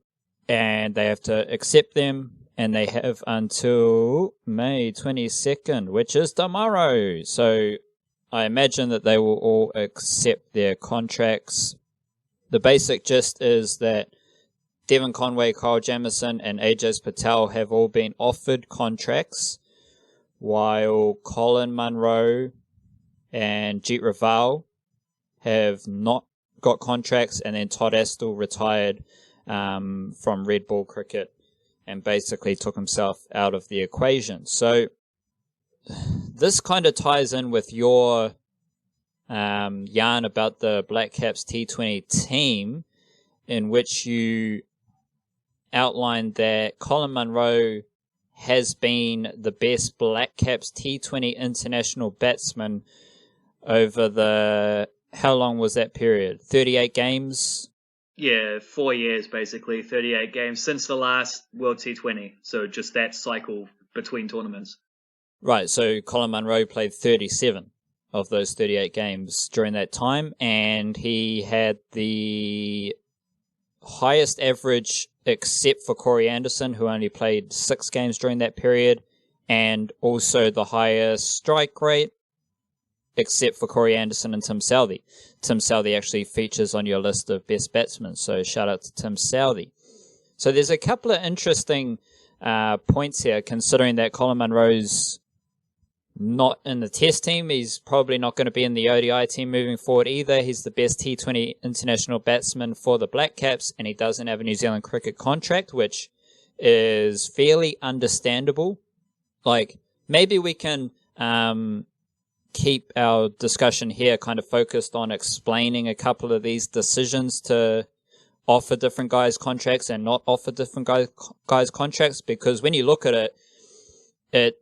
and they have to accept them, and they have until May 22nd, which is tomorrow. So I imagine that they will all accept their contracts. The basic gist is that Devon Conway, Kyle Jamieson, and Ajaz Patel have all been offered contracts, while Colin Munro and Jeet Raval have not got contracts, and then Todd Astle retired from Red Ball Cricket and basically took himself out of the equation. So this kind of ties in with your yarn about the Blackcaps T20 team, in which you outlined that Colin Munro has been the best Blackcaps T20 international batsman over the... How long was that period? 38 games? Yeah, 4 years basically, 38 games since the last World T20. So just that cycle between tournaments. Right, so Colin Munro played 37 of those 38 games during that time, and he had the highest average except for Corey Anderson, who only played 6 games during that period, and also the highest strike rate except for Corey Anderson and Tim Southey. Tim Southey actually features on your list of best batsmen, so shout out to Tim Southey. So there's a couple of interesting points here, considering that Colin Munro's not in the test team. He's probably not going to be in the ODI team moving forward either. He's the best T20 international batsman for the Blackcaps, and he doesn't have a New Zealand cricket contract, which is fairly understandable. Like, maybe we can keep our discussion here kind of focused on explaining a couple of these decisions to offer different guys contracts and not offer different guys contracts, because when you look at it,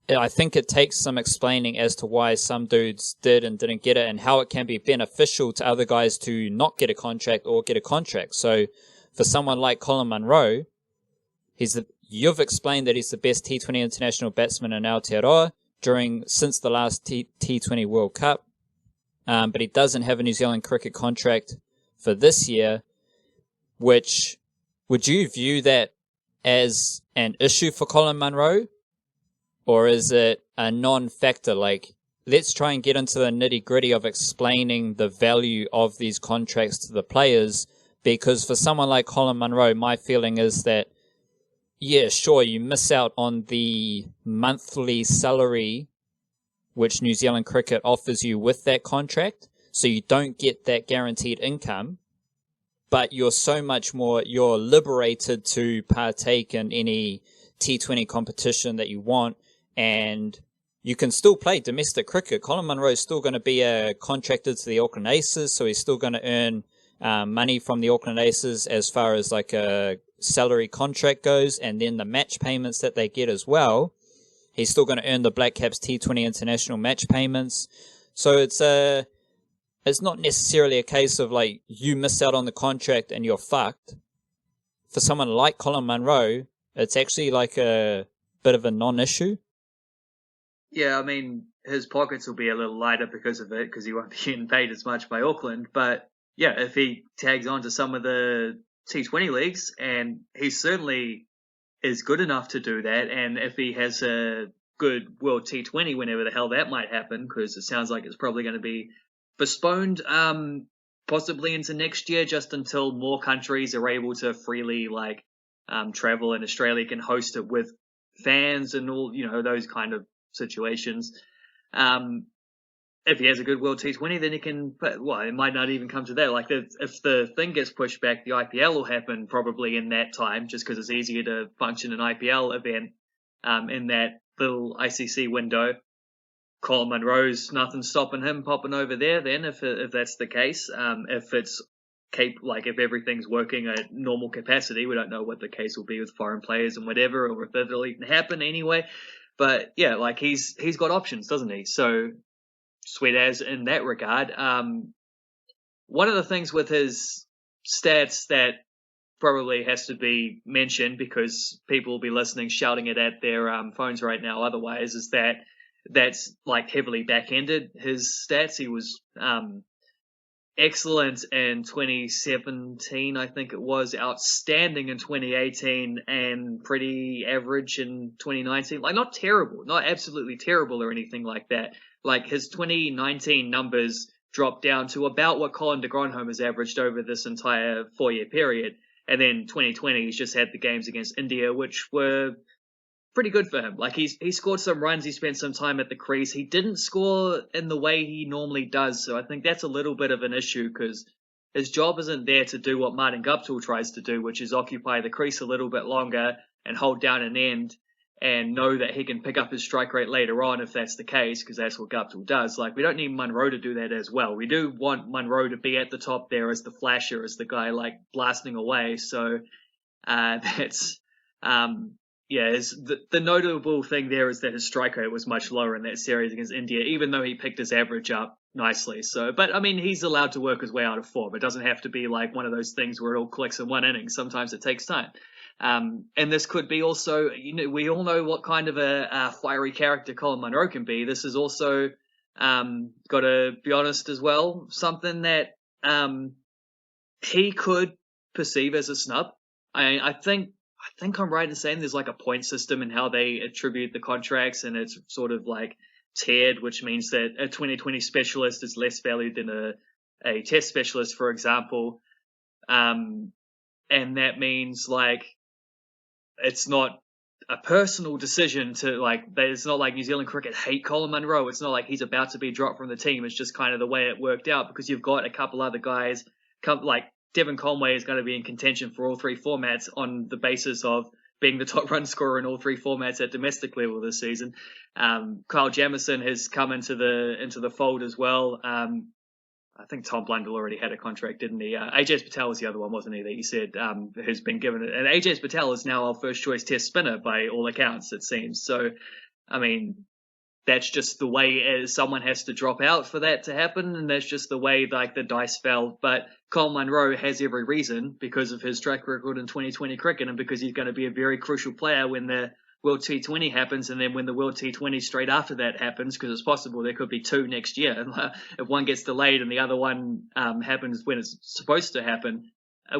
I think it takes some explaining as to why some dudes did and didn't get it, and how it can be beneficial to other guys to not get a contract or get a contract. So for someone like Colin Munro, you've explained that he's the best T20 international batsman in Aotearoa since the last T20 World Cup, but he doesn't have a New Zealand cricket contract for this year, which, would you view that as an issue for Colin Munro? Or is it a non-factor? Like, let's try and get into the nitty-gritty of explaining the value of these contracts to the players, because for someone like Colin Munro, my feeling is that, yeah, sure, you miss out on the monthly salary which New Zealand cricket offers you with that contract, so you don't get that guaranteed income, but you're liberated to partake in any T20 competition that you want, and you can still play domestic cricket. Colin Munro is still going to be contracted to the Auckland Aces, so he's still going to earn money from the Auckland Aces as far as like a salary contract goes, and then the match payments that they get as well. He's still going to earn the Blackcaps T20 international match payments. So it's not necessarily a case of like you miss out on the contract and you're fucked. For someone like Colin Munro, it's actually like a bit of a non-issue. Yeah, I mean, his pockets will be a little lighter because of it, because he won't be getting paid as much by Auckland. But yeah, if he tags on to some of the T20 leagues, and he certainly is good enough to do that, and if he has a good World T20 whenever the hell that might happen, because it sounds like it's probably going to be postponed possibly into next year, just until more countries are able to freely travel, and Australia can host it with fans and all, those kind of situations. If he has a good World T20, then he can. Well, it might not even come to that. Like, if the thing gets pushed back, the IPL will happen probably in that time, just because it's easier to function an IPL event in that little ICC window. Colin Munro's nothing stopping him popping over there. Then, if that's the case, if everything's working at normal capacity, we don't know what the case will be with foreign players and whatever, or if it'll even happen anyway. But yeah, like he's got options, doesn't he? So sweet as in that regard. One of the things with his stats that probably has to be mentioned, because people will be listening, shouting it at their phones right now otherwise, is that's like heavily back-ended. His stats, he was excellent in 2017, I think it was, outstanding in 2018, and pretty average in 2019. Like, not terrible, not absolutely terrible or anything like that. Like, his 2019 numbers dropped down to about what Colin de Grandhomme has averaged over this entire 4-year period. And then 2020, he's just had the games against India, which were pretty good for him. Like, he scored some runs, he spent some time at the crease. He didn't score in the way he normally does, so I think that's a little bit of an issue, because his job isn't there to do what Martin Guptill tries to do, which is occupy the crease a little bit longer and hold down an end and know that he can pick up his strike rate later on if that's the case, because that's what Guptill does. Like, we don't need Munro to do that as well. We do want Munro to be at the top there as the flasher, as the guy like blasting away. So that's the notable thing there is that his strike rate was much lower in that series against India, even though he picked his average up nicely. So, but I mean, he's allowed to work his way out of form. It doesn't have to be like one of those things where it all clicks in one inning. Sometimes it takes time. And this could be also, we all know what kind of a fiery character Colin Munro can be. This is also, got to be honest as well, something that he could perceive as a snub. I think I'm right in saying there's like a point system in how they attribute the contracts, and it's sort of like tiered, which means that a 2020 specialist is less valued than a test specialist, for example. And that means like it's not a personal decision to like, it's not like New Zealand cricket hate Colin Munro. It's not like he's about to be dropped from the team. It's just kind of the way it worked out, because you've got a couple other guys like Devon Conway is going to be in contention for all three formats on the basis of being the top run scorer in all three formats at domestic level this season. Kyle Jamieson has come into the fold as well. I think Tom Blundell already had a contract, didn't he? Ajaz Patel was the other one, wasn't he, that you said who's been given it. And Ajaz Patel is now our first choice test spinner by all accounts, it seems. So, I mean, that's just the way someone has to drop out for that to happen, and that's just the way like the dice fell. But Colin Munro has every reason, because of his track record in 2020 cricket, and because he's going to be a very crucial player when the World T20 happens, and then when the World T20 straight after that happens, because it's possible there could be two next year. If one gets delayed and the other one happens when it's supposed to happen,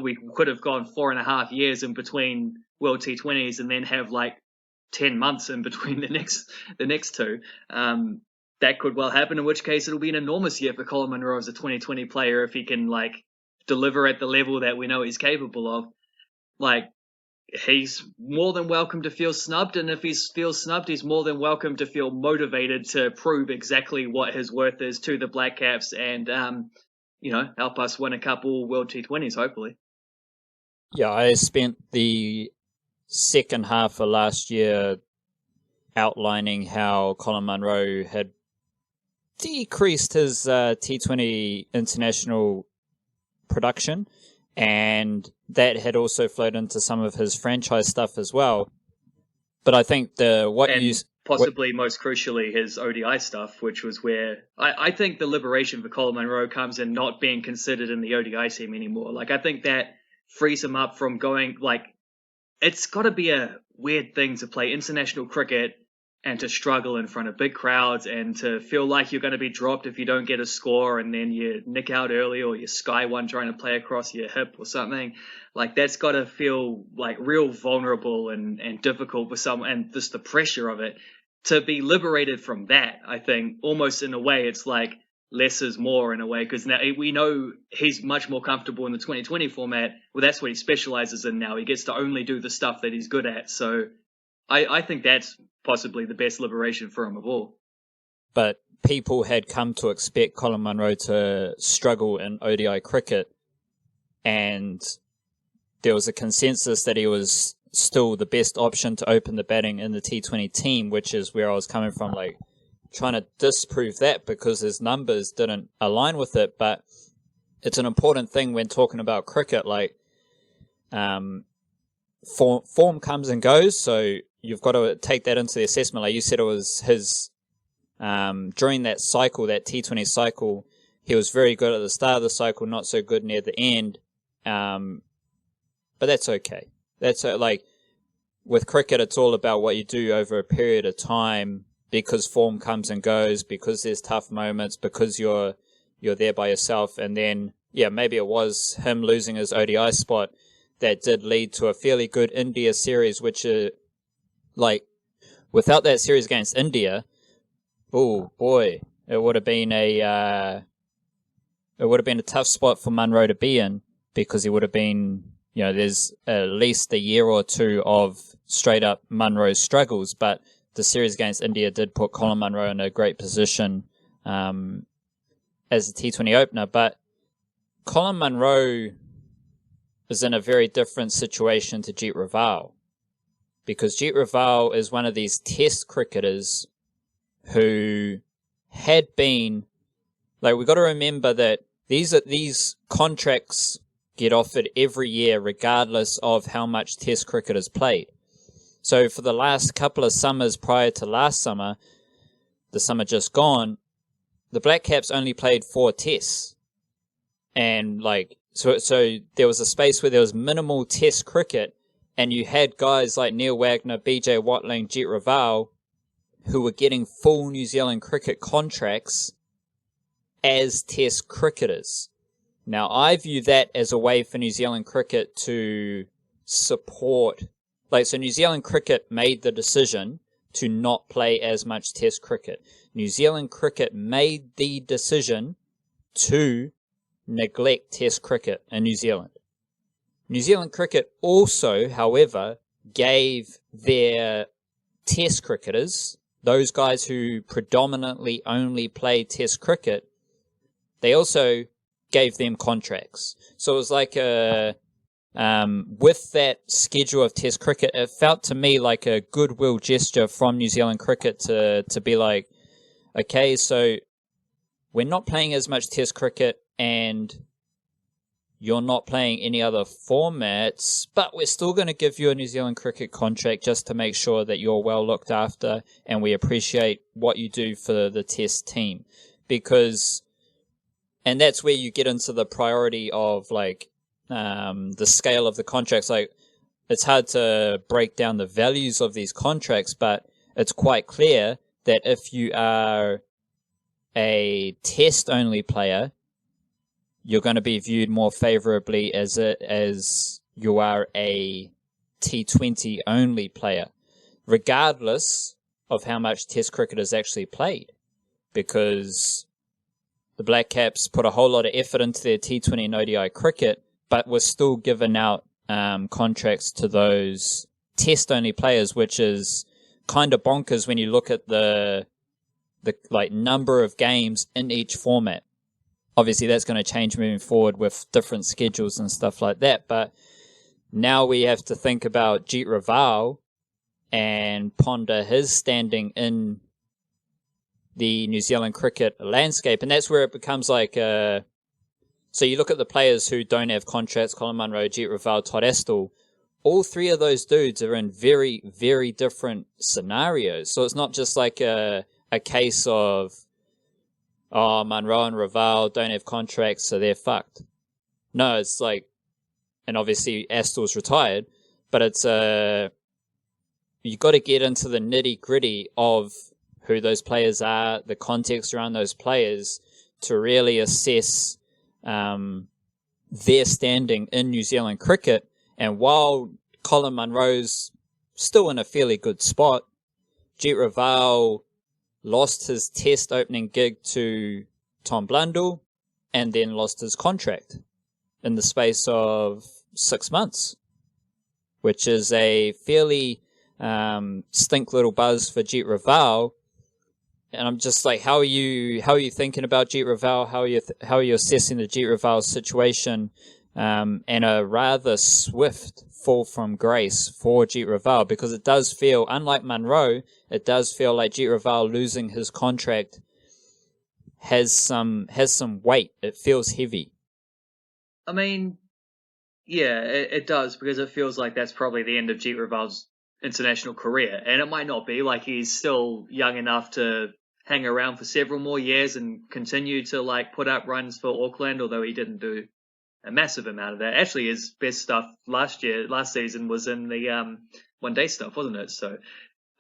we could have gone 4.5 years in between World T20s and then have like 10 months in between the next two. That could well happen, in which case it'll be an enormous year for Colin Munro as a 2020 player if he can like deliver at the level that we know he's capable of. Like, he's more than welcome to feel snubbed, and if he feels snubbed, he's more than welcome to feel motivated to prove exactly what his worth is to the Blackcaps and, help us win a couple World T20s, hopefully. Yeah, I spent the second half of last year outlining how Colin Munro had decreased his T20 international production, and that had also flowed into some of his franchise stuff as well. But I think possibly most crucially his ODI stuff, which was where I think the liberation for Colin Munro comes in not being considered in the ODI team anymore. Like, I think that frees him up from going, like, it's got to be a weird thing to play international cricket and to struggle in front of big crowds and to feel like you're going to be dropped if you don't get a score, and then you nick out early or you sky one trying to play across your hip or something. Like, that's got to feel like real vulnerable and difficult for someone, and just the pressure of it. To be liberated from that, I think, almost in a way, it's like less is more in a way, because now we know he's much more comfortable in the 2020 format. Well, that's what he specializes in now. He gets to only do the stuff that he's good at. So I think that's possibly the best liberation for him of all. But people had come to expect Colin Munro to struggle in ODI cricket, and there was a consensus that he was still the best option to open the batting in the T20 team, which is where I was coming from, like trying to disprove that because his numbers didn't align with it. But it's an important thing when talking about cricket, like form comes and goes, so you've got to take that into the assessment. Like you said, it was his during that cycle, that T20 cycle, he was very good at the start of the cycle, not so good near the end. But that's okay. That's like with cricket, it's all about what you do over a period of time, because form comes and goes, because there's tough moments, because you're there by yourself. And then, yeah, maybe it was him losing his ODI spot that did lead to a fairly good India series, which like without that series against India, oh boy, it would have been a tough spot for Munro to be in, because he would have been, there's at least a year or two of straight up Munro struggles. But the series against India did put Colin Munro in a great position as a T20 opener. But Colin Munro is in a very different situation to Jeet Raval, because Jeet Raval is one of these test cricketers who had been, like, we've got to remember that these contracts get offered every year regardless of how much test cricket is played. So for the last couple of summers prior to last summer, the summer just gone, the Black Caps only played 4 tests. And so there was a space where there was minimal test cricket, and you had guys like Neil Wagner, BJ Watling, Jet Raval, who were getting full New Zealand cricket contracts as test cricketers. Now, I view that as a way for New Zealand cricket to support, so New Zealand cricket made the decision to not play as much test cricket. New Zealand cricket made the decision to neglect test cricket in New Zealand. New Zealand cricket also, however, gave their test cricketers, those guys who predominantly only play test cricket, they also gave them contracts. So it was like with that schedule of test cricket, it felt to me like a goodwill gesture from New Zealand cricket to be like, okay, so we're not playing as much test cricket and you're not playing any other formats, but we're still going to give you a New Zealand cricket contract just to make sure that you're well looked after, and we appreciate what you do for the test team. And that's where you get into the priority of the scale of the contracts. It's hard to break down the values of these contracts, but it's quite clear that if you are a test only player, you're going to be viewed more favorably as you are a T20 only player, regardless of how much test cricket is actually played, because the Black Caps put a whole lot of effort into their T20 and ODI cricket, but were still given out contracts to those test only players, which is kind of bonkers when you look at the number of games in each format. Obviously, that's going to change moving forward with different schedules and stuff like that. But now we have to think about Jet Raval and ponder his standing in the New Zealand cricket landscape. And that's where it becomes so you look at the players who don't have contracts, Colin Munro, Jet Raval, Todd Astle. All 3 of those dudes are in very, very different scenarios. So it's not just like a case of, Munro and Raval don't have contracts, so they're fucked. No, it's and obviously Astle's retired, but it's you got to get into the nitty gritty of who those players are, the context around those players, to really assess their standing in New Zealand cricket. And while Colin Munro's still in a fairly good spot, Jet Raval lost his test opening gig to Tom Blundell and then lost his contract in the space of 6 months, which is a fairly stink little buzz for Jet Raval. And I'm just like, how are you thinking about Jet Raval? How are you assessing the Jet Raval situation, and a rather swift fall from grace for Jet Raval? Because it does feel, unlike Munro, it does feel like Jet Raval losing his contract has some weight. It feels heavy. I mean, yeah, it does, because it feels like that's probably the end of Jet Raval's international career, and it might not be. He's still young enough to hang around for several more years and continue to put up runs for Auckland, although he didn't do a massive amount of that. Actually, his best stuff last season was in the one-day stuff, wasn't it? So,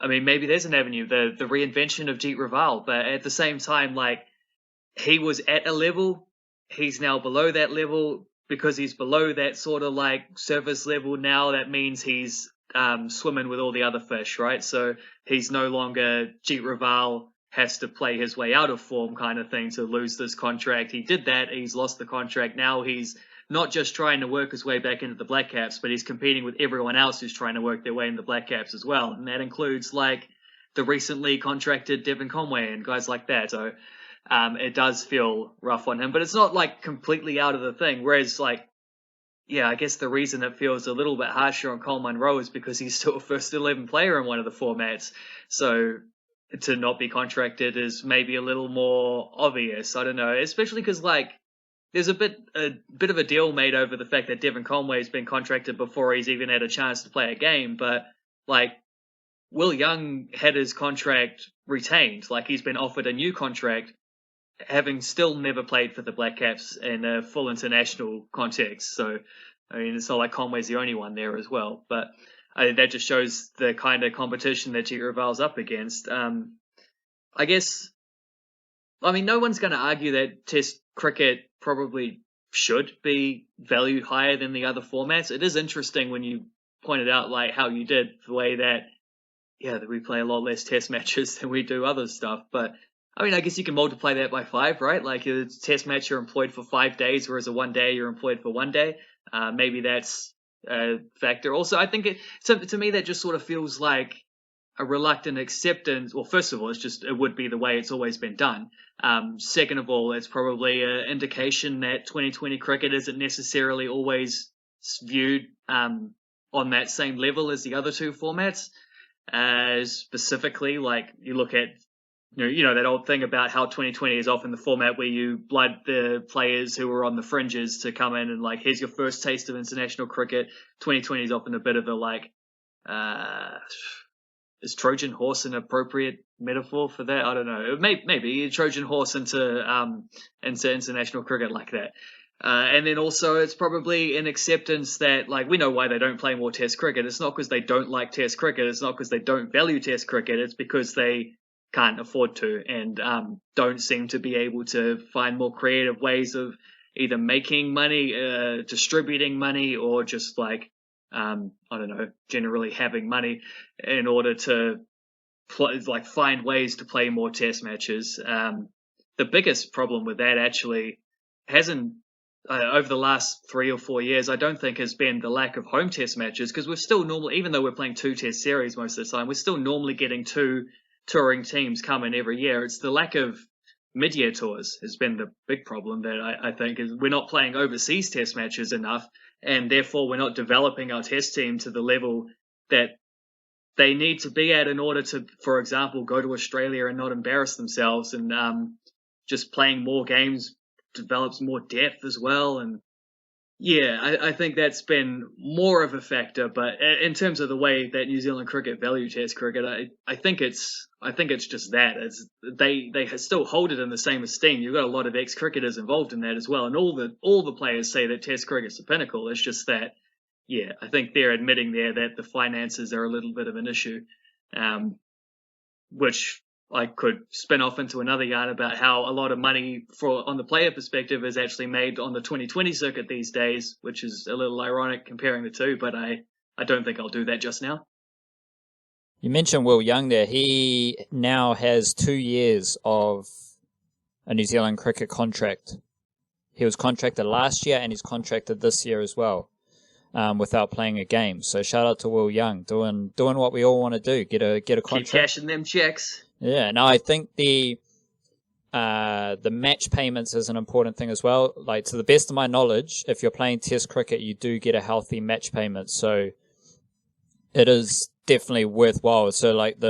I mean, maybe there's an avenue, the reinvention of Jet Raval, but at the same time, he was at a level, he's now below that level. Because he's below that sort of surface level now, that means he's swimming with all the other fish, right? So he's no longer Jet Raval has to play his way out of form kind of thing to lose this contract. He did that. He's lost the contract. Now he's not just trying to work his way back into the Black Caps, but he's competing with everyone else who's trying to work their way into the Black Caps as well. And that includes the recently contracted Devon Conway and guys like that. So it does feel rough on him, but it's not completely out of the thing. Whereas I guess the reason it feels a little bit harsher on Cole Munro is because he's still a first 11 player in one of the formats. So to not be contracted is maybe a little more obvious. I don't know, especially because there's a bit of a deal made over the fact that Devon Conway's been contracted before he's even had a chance to play a game. But Will Young had his contract retained. Like, he's been offered a new contract, having still never played for the Blackcaps in a full international context. So, I mean, it's not like Conway's the only one there as well. But that just shows the kind of competition that G. Raval's up against. I guess, I mean, no one's going to argue that Test cricket probably should be valued higher than the other formats. It is interesting when you pointed out, like, how you did, the way that, that we play a lot less Test matches than we do other stuff. But I mean, I guess you can multiply that by 5, right? Like, a Test match you're employed for 5 days, whereas a 1 day you're employed for 1 day. Maybe that's a factor. Also, I think to me that just sort of feels like a reluctant acceptance. Well, first of all, it would be the way it's always been done. Second of all, it's probably an indication that 2020 cricket isn't necessarily always viewed on that same level as the other two formats. Specifically, like, you look at that old thing about how 2020 is often the format where you blood the players who are on the fringes to come in and, like, here's your first taste of international cricket. 2020 is often a bit of a, like, is Trojan horse an appropriate metaphor for that? I don't know. Maybe a Trojan horse into international cricket like that. And then also, it's probably an acceptance that, like, we know why they don't play more Test cricket. It's not because they don't like Test cricket. It's not because they don't value Test cricket. It's because they can't afford to, and don't seem to be able to find more creative ways of either making money, distributing money, or just, like, I don't know, generally having money in order to find ways to play more Test matches. The biggest problem with that actually hasn't, over the last 3 or 4 years, I don't think has been the lack of home Test matches, because we're still normally, even though we're playing 2 Test series most of the time, we're still normally getting 2 touring teams come in every year. It's the lack of mid-year tours has been the big problem that I think is we're not playing overseas Test matches enough, and therefore we're not developing our Test team to the level that they need to be at in order to, for example, go to Australia and not embarrass themselves. And just playing more games develops more depth as well. And I think that's been more of a factor. But in terms of the way that New Zealand cricket value Test cricket, I think it's just that they still hold it in the same esteem. You've got a lot of ex-cricketers involved in that as well, and all the players say that Test cricket's the pinnacle. It's just that, I think they're admitting there that the finances are a little bit of an issue, which I could spin off into another yarn about how a lot of money on the player perspective is actually made on the 2020 circuit these days, which is a little ironic comparing the two, but I don't think I'll do that just now. You mentioned Will Young there. He now has 2 years of a New Zealand cricket contract. He was contracted last year and he's contracted this year as well, without playing a game. So shout out to Will Young, doing what we all want to do, get a contract. Keep cashing them checks. Yeah, no, I think the match payments is an important thing as well. Like, to the best of my knowledge, if you're playing Test cricket, you do get a healthy match payment. So it is definitely worthwhile. So, like,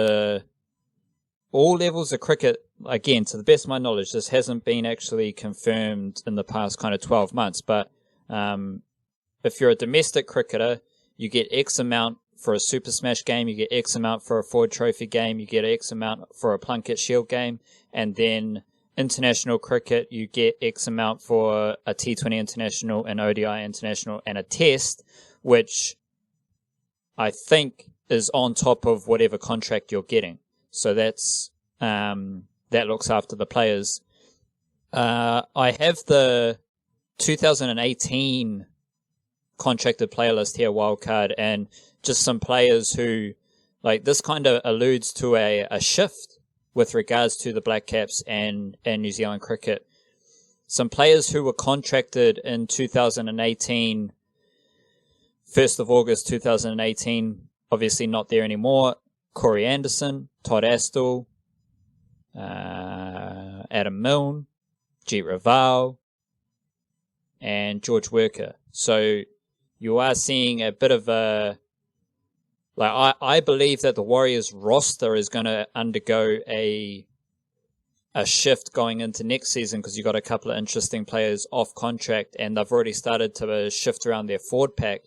all levels of cricket, again, to the best of my knowledge, this hasn't been actually confirmed in the past kind of 12 months. But if you're a domestic cricketer, you get X amount for a Super Smash game, you get X amount for a Ford Trophy game, you get X amount for a Plunket Shield game, and then international cricket, you get X amount for a T20 international, an ODI international, and a Test, which I think is on top of whatever contract you're getting. So that's that looks after the players. I have the 2018 contracted player list here, wildcard, and just some players who, like, this kind of alludes to a shift with regards to the Blackcaps and New Zealand cricket. Some players who were contracted in 2018, 1st of August 2018, obviously not there anymore. Corey Anderson, Todd Astle, Adam Milne, G. Raval, and George Worker. So you are seeing a bit of a, like, I believe that the Warriors roster is going to undergo a shift going into next season, because you've got a couple of interesting players off contract and they've already started to shift around their forward pack.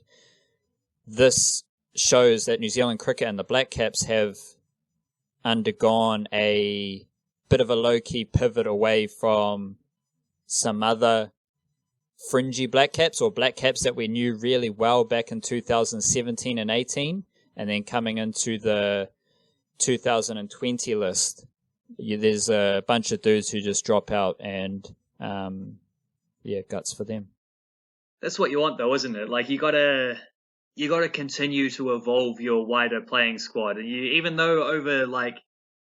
This shows that New Zealand cricket and the Blackcaps have undergone a bit of a low-key pivot away from some other fringy Blackcaps or Blackcaps that we knew really well back in 2017 and 18, and then coming into the 2020 list, there's a bunch of dudes who just drop out, and guts for them. That's what you want, though, isn't it? Like, you gotta continue to evolve your wider playing squad, and even though over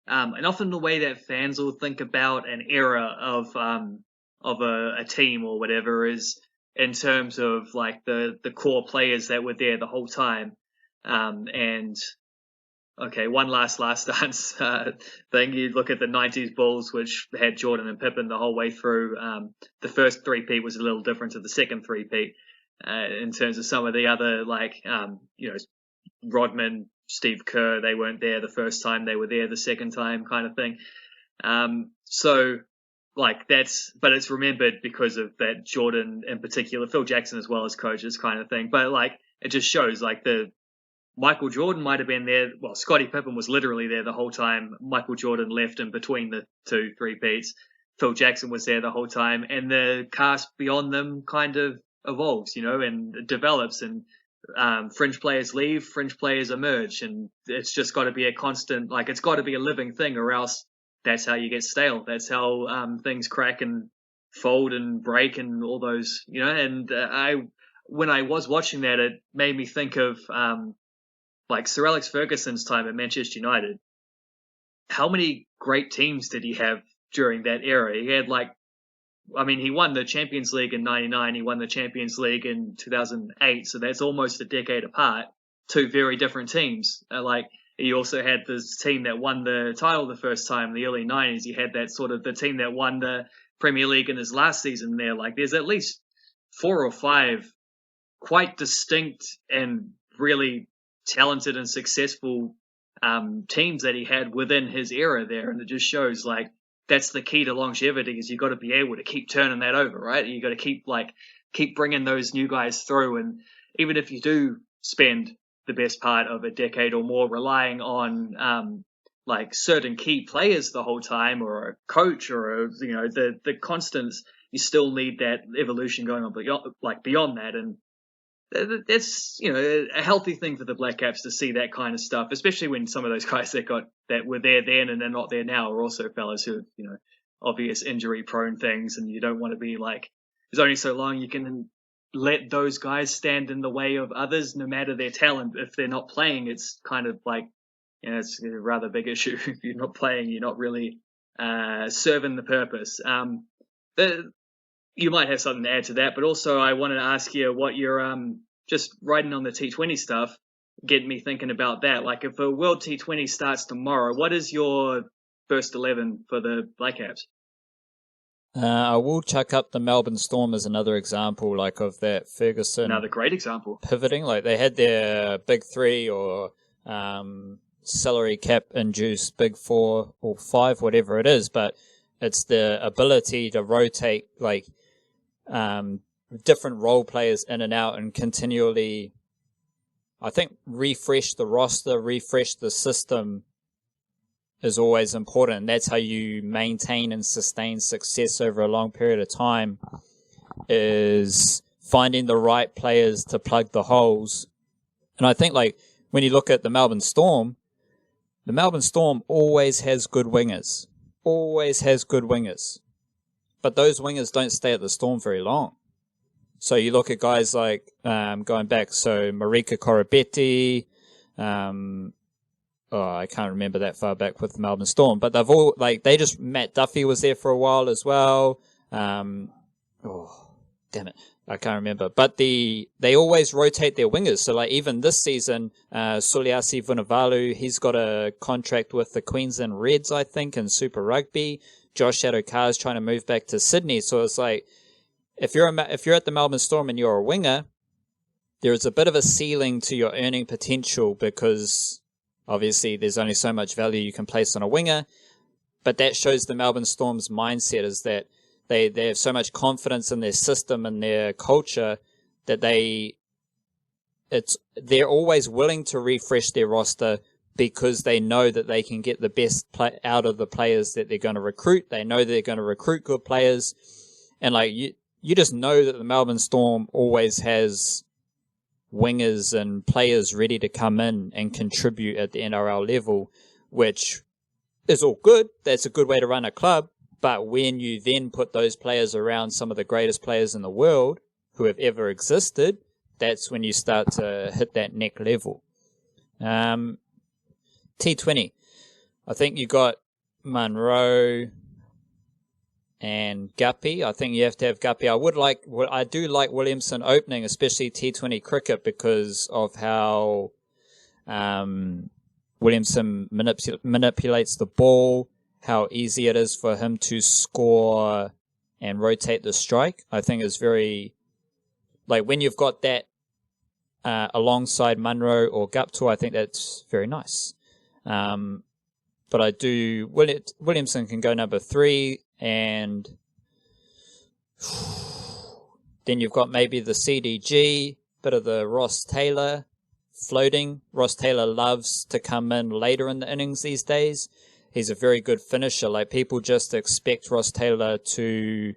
and often the way that fans will think about an era of a team or whatever is in terms of like the core players that were there the whole time. And okay, one last dance thing. You look at the 90s Bulls, which had Jordan and Pippen the whole way through. The first three-peat was a little different to the second three-peat in terms of some of the other, Rodman, Steve Kerr, they weren't there the first time, they were there the second time kind of thing. But it's remembered because of that Jordan in particular, Phil Jackson as well as coaches kind of thing. But it just shows the Michael Jordan might have been there. Well, Scottie Pippen was literally there the whole time. Michael Jordan left in between the two three-peats. Phil Jackson was there the whole time, and the cast beyond them kind of evolves, and develops, and fringe players leave, fringe players emerge, and it's just got to be a constant, it's got to be a living thing, or else that's how you get stale. That's how things crack and fold and break and all those, and when I was watching that, it made me think of Sir Alex Ferguson's time at Manchester United. How many great teams did he have during that era? He had he won the Champions League in 99, he won the Champions League in 2008, so that's almost a decade apart, two very different teams. He also had this team that won the title the first time in the early 90s. He had that sort of the team that won the Premier League in his last season there. There's at least 4 or 5 quite distinct and really talented and successful teams that he had within his era there. And it just shows that's the key to longevity, is you got to be able to keep turning that over, right? You got to keep bringing those new guys through. And even if you do spend the best part of a decade or more relying on certain key players the whole time, or a coach, or the constants, you still need that evolution going on beyond that. And that's a healthy thing for the Blackcaps to see that kind of stuff, especially when some of those guys that were there then and they're not there now are also fellas who obvious injury prone things, and you don't want to be there's only so long you can let those guys stand in the way of others, no matter their talent. If they're not playing, it's kind of it's a rather big issue. If you're not playing, you're not really serving the purpose. You might have something to add to that, but also I wanted to ask you what you're just writing on the T20 stuff, getting me thinking about that. If a World T20 starts tomorrow, what is your first 11 for the Blackcaps? I will chuck up the Melbourne Storm as another example, of that Ferguson. Another great example. Pivoting, they had their big 3 or salary cap induced big 4 or 5, whatever it is, but it's the ability to rotate different role players in and out and continually, I think, refresh the roster, refresh the system is always important. And that's how you maintain and sustain success over a long period of time, is finding the right players to plug the holes. And I think when you look at the Melbourne Storm always has good wingers. Always has good wingers. But those wingers don't stay at the Storm very long. So you look at guys going back, so Marika Koroibete, I can't remember that far back with the Melbourne Storm, but they've all, Matt Duffy was there for a while as well. Damn it, I can't remember. But they always rotate their wingers. So even this season, Suliasi Vunivalu, he's got a contract with the Queensland Reds, I think, in Super Rugby. Josh Adokar is trying to move back to Sydney. So it's if you're at the Melbourne Storm and you're a winger, there is a bit of a ceiling to your earning potential, because obviously there's only so much value you can place on a winger. But that shows the Melbourne Storm's mindset, is that they have so much confidence in their system and their culture that they're always willing to refresh their roster because they know that they can get the best out of the players that they're going to recruit. They know they're going to recruit good players. And like you just know that the Melbourne Storm always has wingers and players ready to come in and contribute at the NRL level, which is all good. That's a good way to run a club. But when you then put those players around some of the greatest players in the world who have ever existed, that's when you start to hit that neck level. T20. I think you got Munro and Guppy. I think you have to have Guppy. I do like Williamson opening, especially T20 cricket, because of how Williamson manipulates the ball, how easy it is for him to score and rotate the strike. I think is very, like when you've got that alongside Munro or Guptill, I think that's very nice. But I do, Williamson can go number 3, and then you've got maybe the CDG, bit of the Ross Taylor floating. Ross Taylor loves to come in later in the innings these days. He's a very good finisher. Like, people just expect Ross Taylor to...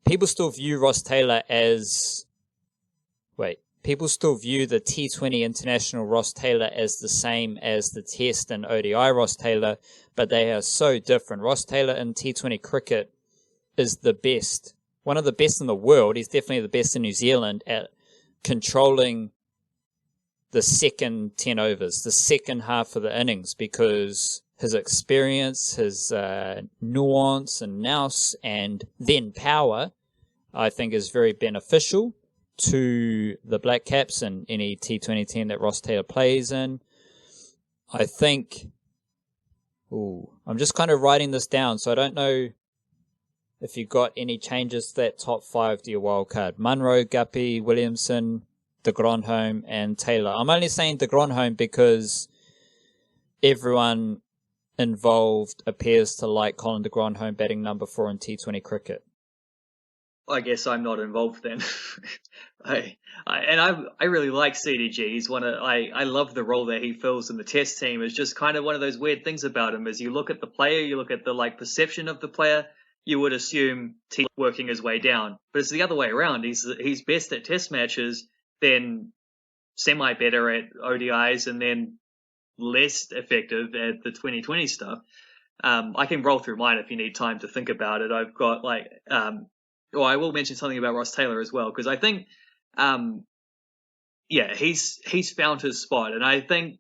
People still view Ross Taylor as... People still view the T20 International Ross Taylor as the same as the Test and ODI Ross Taylor, but they are so different. Ross Taylor in T20 cricket is the best. One of the best in the world. He's definitely the best in New Zealand at controlling the second 10 overs, the second half of the innings, because his experience, his nuance and nous, and then power, I think is very beneficial to the Blackcaps and any T20 team that Ross Taylor plays in. I think... I'm just kind of writing this down, so I don't know if you got any changes to that top 5 to your wild card. Munro, Guppy, Williamson, de Grandhomme, and Taylor. I'm only saying de Grandhomme because everyone involved appears to like Colin de Grandhomme batting number 4 in T20 cricket. I guess I'm not involved then. I really like CDG. He's I love the role that he fills in the Test team. It's just kind of one of those weird things about him. As you look at the player, you look at the perception of the player, you would assume T working his way down, but it's the other way around. He's best at Test matches, then semi better at ODIs, and then less effective at the 2020 stuff. I can roll through mine if you need time to think about it. I've got I will mention something about Ross Taylor as well, because I think, he's found his spot, and I think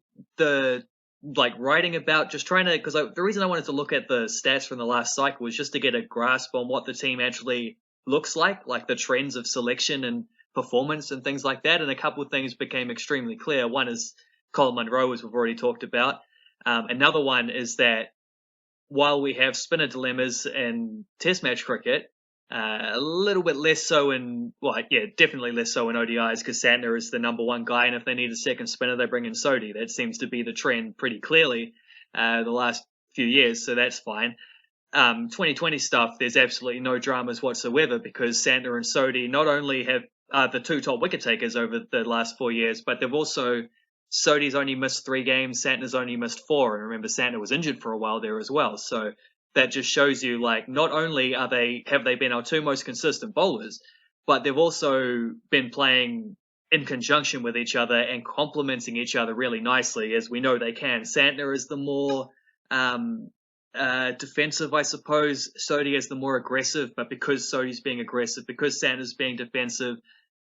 writing about just trying to, because the reason I wanted to look at the stats from the last cycle was just to get a grasp on what the team actually looks like the trends of selection and performance and things like that, and a couple of things became extremely clear. One is Colin Munro, as we've already talked about. Another one is that while we have spinner dilemmas in Test match cricket, a little bit less so definitely less so in ODIs, because Santner is the number 1 guy, and if they need a second spinner, they bring in Sodhi. That seems to be the trend pretty clearly the last few years, so that's fine. 2020 stuff, there's absolutely no dramas whatsoever, because Santner and Sodhi not only have the 2 top wicket takers over the last 4 years, but they've also... Sodhi's only missed 3 games, Santner's only missed 4, and remember Santner was injured for a while there as well, so that just shows you, not only have they been our 2 most consistent bowlers, but they've also been playing in conjunction with each other and complementing each other really nicely, as we know they can. Santner is the more defensive, I suppose. Sodhi is the more aggressive, but because Sodhi's being aggressive, because Santner's being defensive,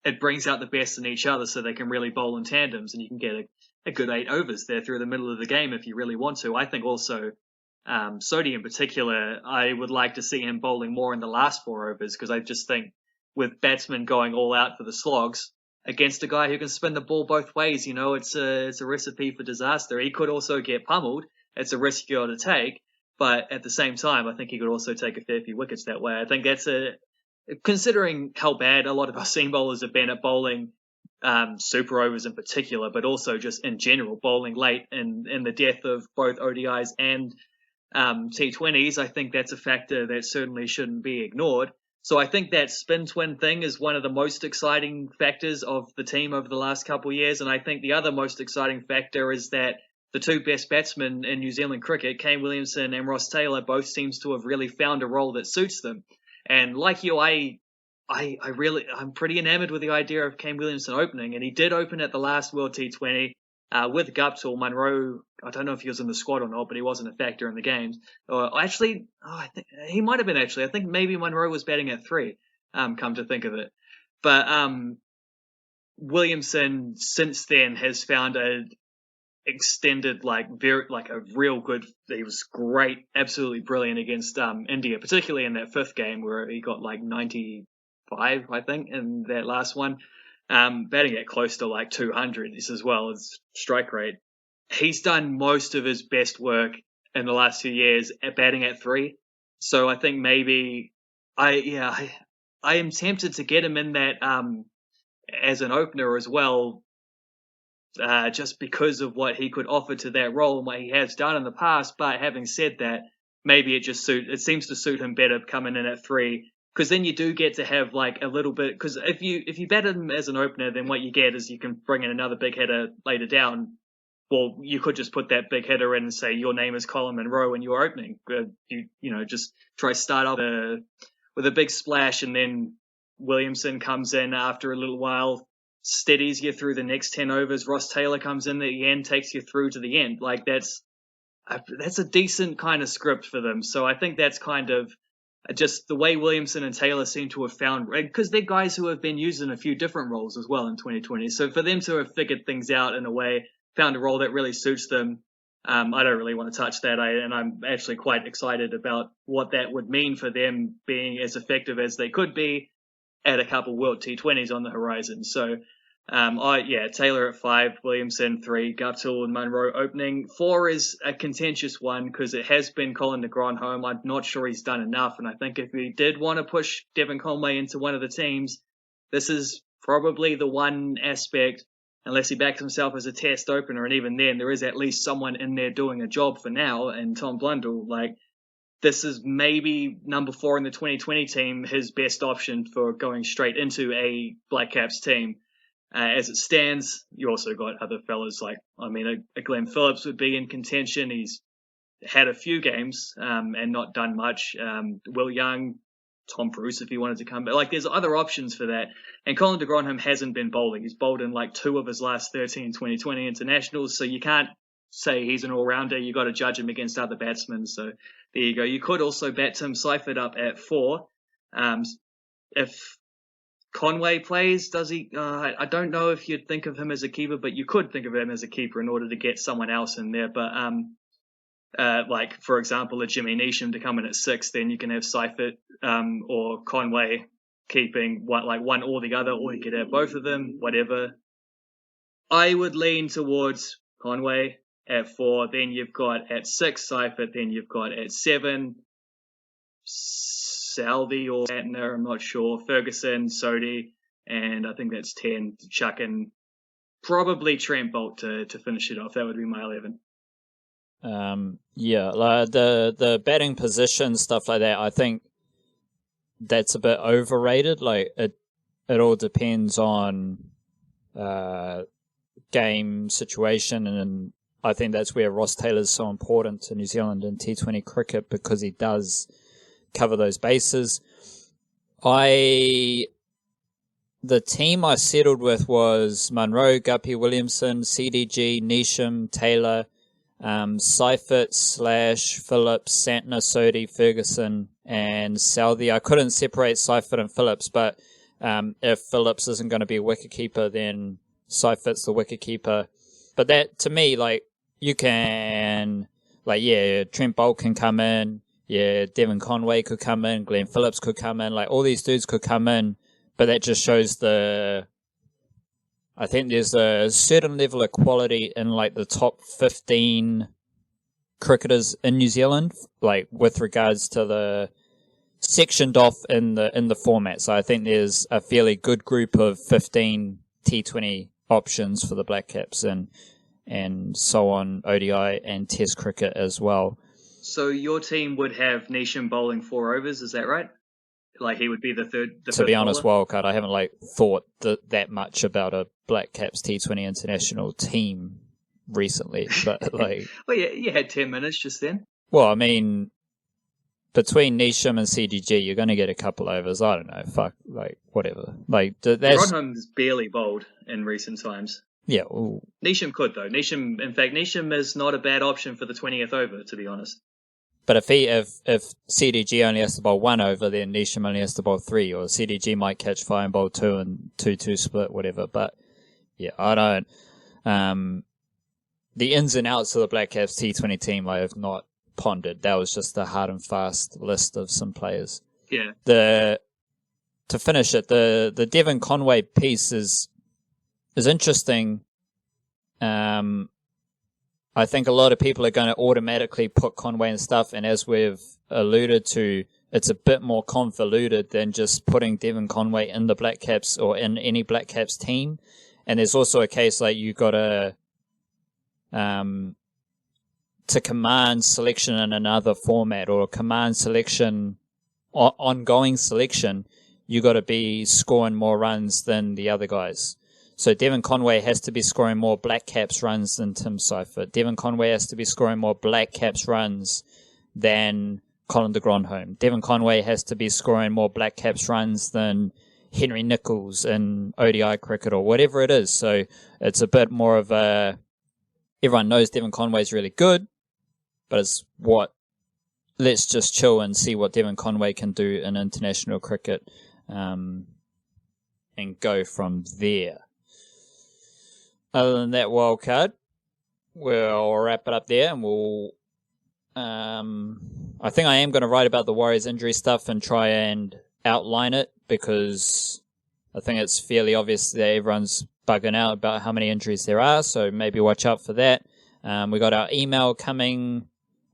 it brings out the best in each other, so they can really bowl in tandems, and you can get a good 8 overs there through the middle of the game if you really want to. I think also... Sodhi in particular, I would like to see him bowling more in the last 4 overs, because I just think with batsmen going all out for the slogs against a guy who can spin the ball both ways, it's a recipe for disaster. He could also get pummeled. It's a risk you got to take, but at the same time, I think he could also take a fair few wickets that way. I think that's considering how bad a lot of our seam bowlers have been at bowling super overs in particular, but also just in general bowling late in the death of both ODIs and T20s, I think that's a factor that certainly shouldn't be ignored. So I think that spin twin thing is one of the most exciting factors of the team over the last couple of years. And I think the other most exciting factor is that the two best batsmen in New Zealand cricket, Kane Williamson and Ross Taylor, both seems to have really found a role that suits them. And like you, I'm pretty enamored with the idea of Kane Williamson opening, and he did open at the last World T20 with Guptill. Munro, I don't know if he was in the squad or not, but he wasn't a factor in the games. I think he might have been actually. I think maybe Munro was batting at 3. Come to think of it, but Williamson since then has found a extended a real good. He was great, absolutely brilliant against India, particularly in that 5th game where he got like 95, I think, in that last one. Batting at close to like 200 as well as strike rate. He's done most of his best work in the last few years at batting at 3. So I think maybe I am tempted to get him in that as an opener as well, just because of what he could offer to that role and what he has done in the past. But having said that, maybe it seems to suit him better coming in at 3, because then you do get to have like a little bit. Because if you bat him as an opener, then what you get is you can bring in another big hitter later down. Well, you could just put that big hitter in and say your name is Colin Munro and you're opening. Just try start off with a big splash, and then Williamson comes in after a little while, steadies you through the next 10 overs. Ross Taylor comes in at the end, takes you through to the end. Like that's a decent kind of script for them. So I think that's kind of just the way Williamson and Taylor seem to have found, because they're guys who have been used in a few different roles as well in 2020. So for them to have figured things out in a way, found a role that really suits them, I don't really want to touch that. And I'm actually quite excited about what that would mean for them being as effective as they could be at a couple World T20s on the horizon. So, Taylor at 5, Williamson 3, Guptill and Munro opening. 4 is a contentious one because it has been Colin de Grandhomme. I'm not sure he's done enough, and I think if we did want to push Devon Conway into one of the teams, this is probably the one aspect, unless he backs himself as a test opener, and even then, there is at least someone in there doing a job for now, and Tom Blundell, this is maybe number 4 in the 2020 team, his best option for going straight into a Blackcaps team. As it stands, you also got other fellas a Glenn Phillips would be in contention. He's had a few games and not done much. Will Young, Tom Bruce if he wanted to come back. There's other options for that. And Colin de Grandhomme hasn't been bowling. He's bowled in 2 of his last 13 2020 internationals, so you can't say he's an all-rounder. You got to judge him against other batsmen. So there you go. You could also bat Tim Seifert up at 4. If Conway plays, does he? I don't know if you'd think of him as a keeper, but you could think of him as a keeper in order to get someone else in there. But for example, a Jimmy Neesham to come in at 6, then you can have Seifert or Conway keeping one or the other, or you could have both of them, whatever. I would lean towards Conway at 4. Then you've got at 6 Seifert. Then you've got at 7 Salvi or Santner, I'm not sure, Ferguson, Sodhi, and I think that's 10 to chuck in probably Trent Bolt to finish it off. That would be my 11. The batting position, stuff like that, I think that's a bit overrated. It all depends on game situation, and I think that's where Ross Taylor's so important to New Zealand in T20 cricket, because he does cover those bases. The team I settled with was Munro, Guppy, Williamson, CDG, Neesham, Taylor, Seifert / Phillips, Santner, Sodhi, Ferguson, and Southey. I couldn't separate Seifert and Phillips, but if Phillips isn't going to be a wicketkeeper, then Seifert's the wicketkeeper. But that, to me, you can, Trent Bolt can come in, Devon Conway could come in, Glenn Phillips could come in, all these dudes could come in, but that just shows I think there's a certain level of quality in the top 15 cricketers in New Zealand, with regards to the sectioned off in the format. So I think there's a fairly good group of 15 T20 options for the Blackcaps and so on, ODI and Test cricket as well. So your team would have Neesham bowling 4 overs, is that right? Like he would be the To fifth be honest, bowler? wildcard, I haven't thought that much about a Blackcaps T20 international team recently, but Well, yeah, you had 10 minutes just then. well, I mean, between Neesham and CDG, you're going to get a couple overs. I don't know, whatever. That's Rodham's barely bowled in recent times. yeah. Ooh. Neesham could though. Neesham is not a bad option for the 20th over, to be honest. But if CDG only has to bowl 1 over, then Neesham only has to bowl 3, or CDG might catch 5 and bowl 2 and 2-2 split, whatever. But yeah, I don't. The ins and outs of the Blackcaps T20 team I have not pondered. That was just a hard and fast list of some players. Yeah. To finish it, the Devon Conway piece is interesting. I think a lot of people are going to automatically put Conway and stuff, and as we've alluded to, it's a bit more convoluted than just putting Devon Conway in the Blackcaps or in any Blackcaps team. And there's also a case like you got to command selection in another format or command selection, ongoing selection, you got to be scoring more runs than the other guys. So Devon Conway has to be scoring more Blackcaps runs than Tim Seifert. Devon Conway has to be scoring more Blackcaps runs than Colin de Grandhomme. Devon Conway has to be scoring more Blackcaps runs than Henry Nichols in ODI cricket or whatever it is. So it's a bit more of a... Everyone knows Devon Conway's really good, but it's let's just chill and see what Devon Conway can do in international cricket and go from there. Other than that wildcard, we'll wrap it up there, and we'll... I think I am going to write about the Warriors injury stuff and try and outline it, because I think it's fairly obvious that everyone's bugging out about how many injuries there are, so maybe watch out for that. We got our email coming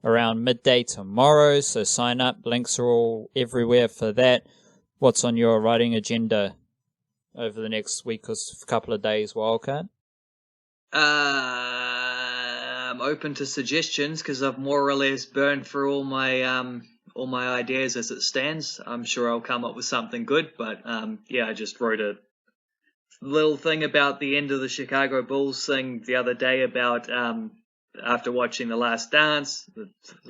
around midday tomorrow, so sign up. Links are all everywhere for that. What's on your writing agenda over the next week or couple of days, wildcard? I'm open to suggestions because I've more or less burned through all my ideas as it stands. I'm sure I'll come up with something good, but yeah, I just wrote a little thing about the end of the Chicago Bulls thing the other day about after watching The Last Dance.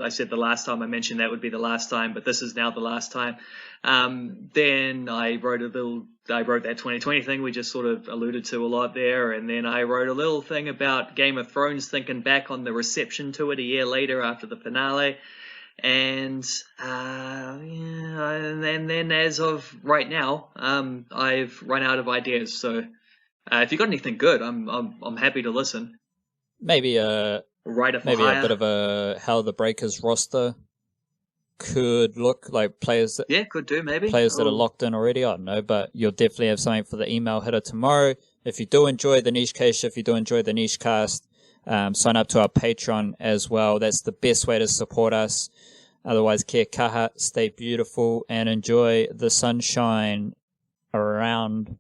I said the last time I mentioned that would be the last time, but this is now the last time. Then I wrote that 2020 thing we just sort of alluded to a lot there, and then I wrote a little thing about Game of Thrones, thinking back on the reception to it a year later after the finale. And then as of right now, I've run out of ideas. So if you got anything good, I'm happy to listen. Maybe a bit of a how the Breakers roster could look like, players that could do maybe players that are locked in already. I don't know, but you'll definitely have something for the email header tomorrow. If you do enjoy the Niche Case, if you do enjoy the Niche Cast, sign up to our Patreon as well. That's the best way to support us. Otherwise, kia kaha, stay beautiful, and enjoy the sunshine around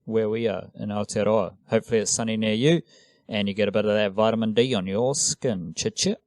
where we are in Aotearoa. Hopefully it's sunny near you, and you get a bit of that vitamin D on your skin. Chit chit.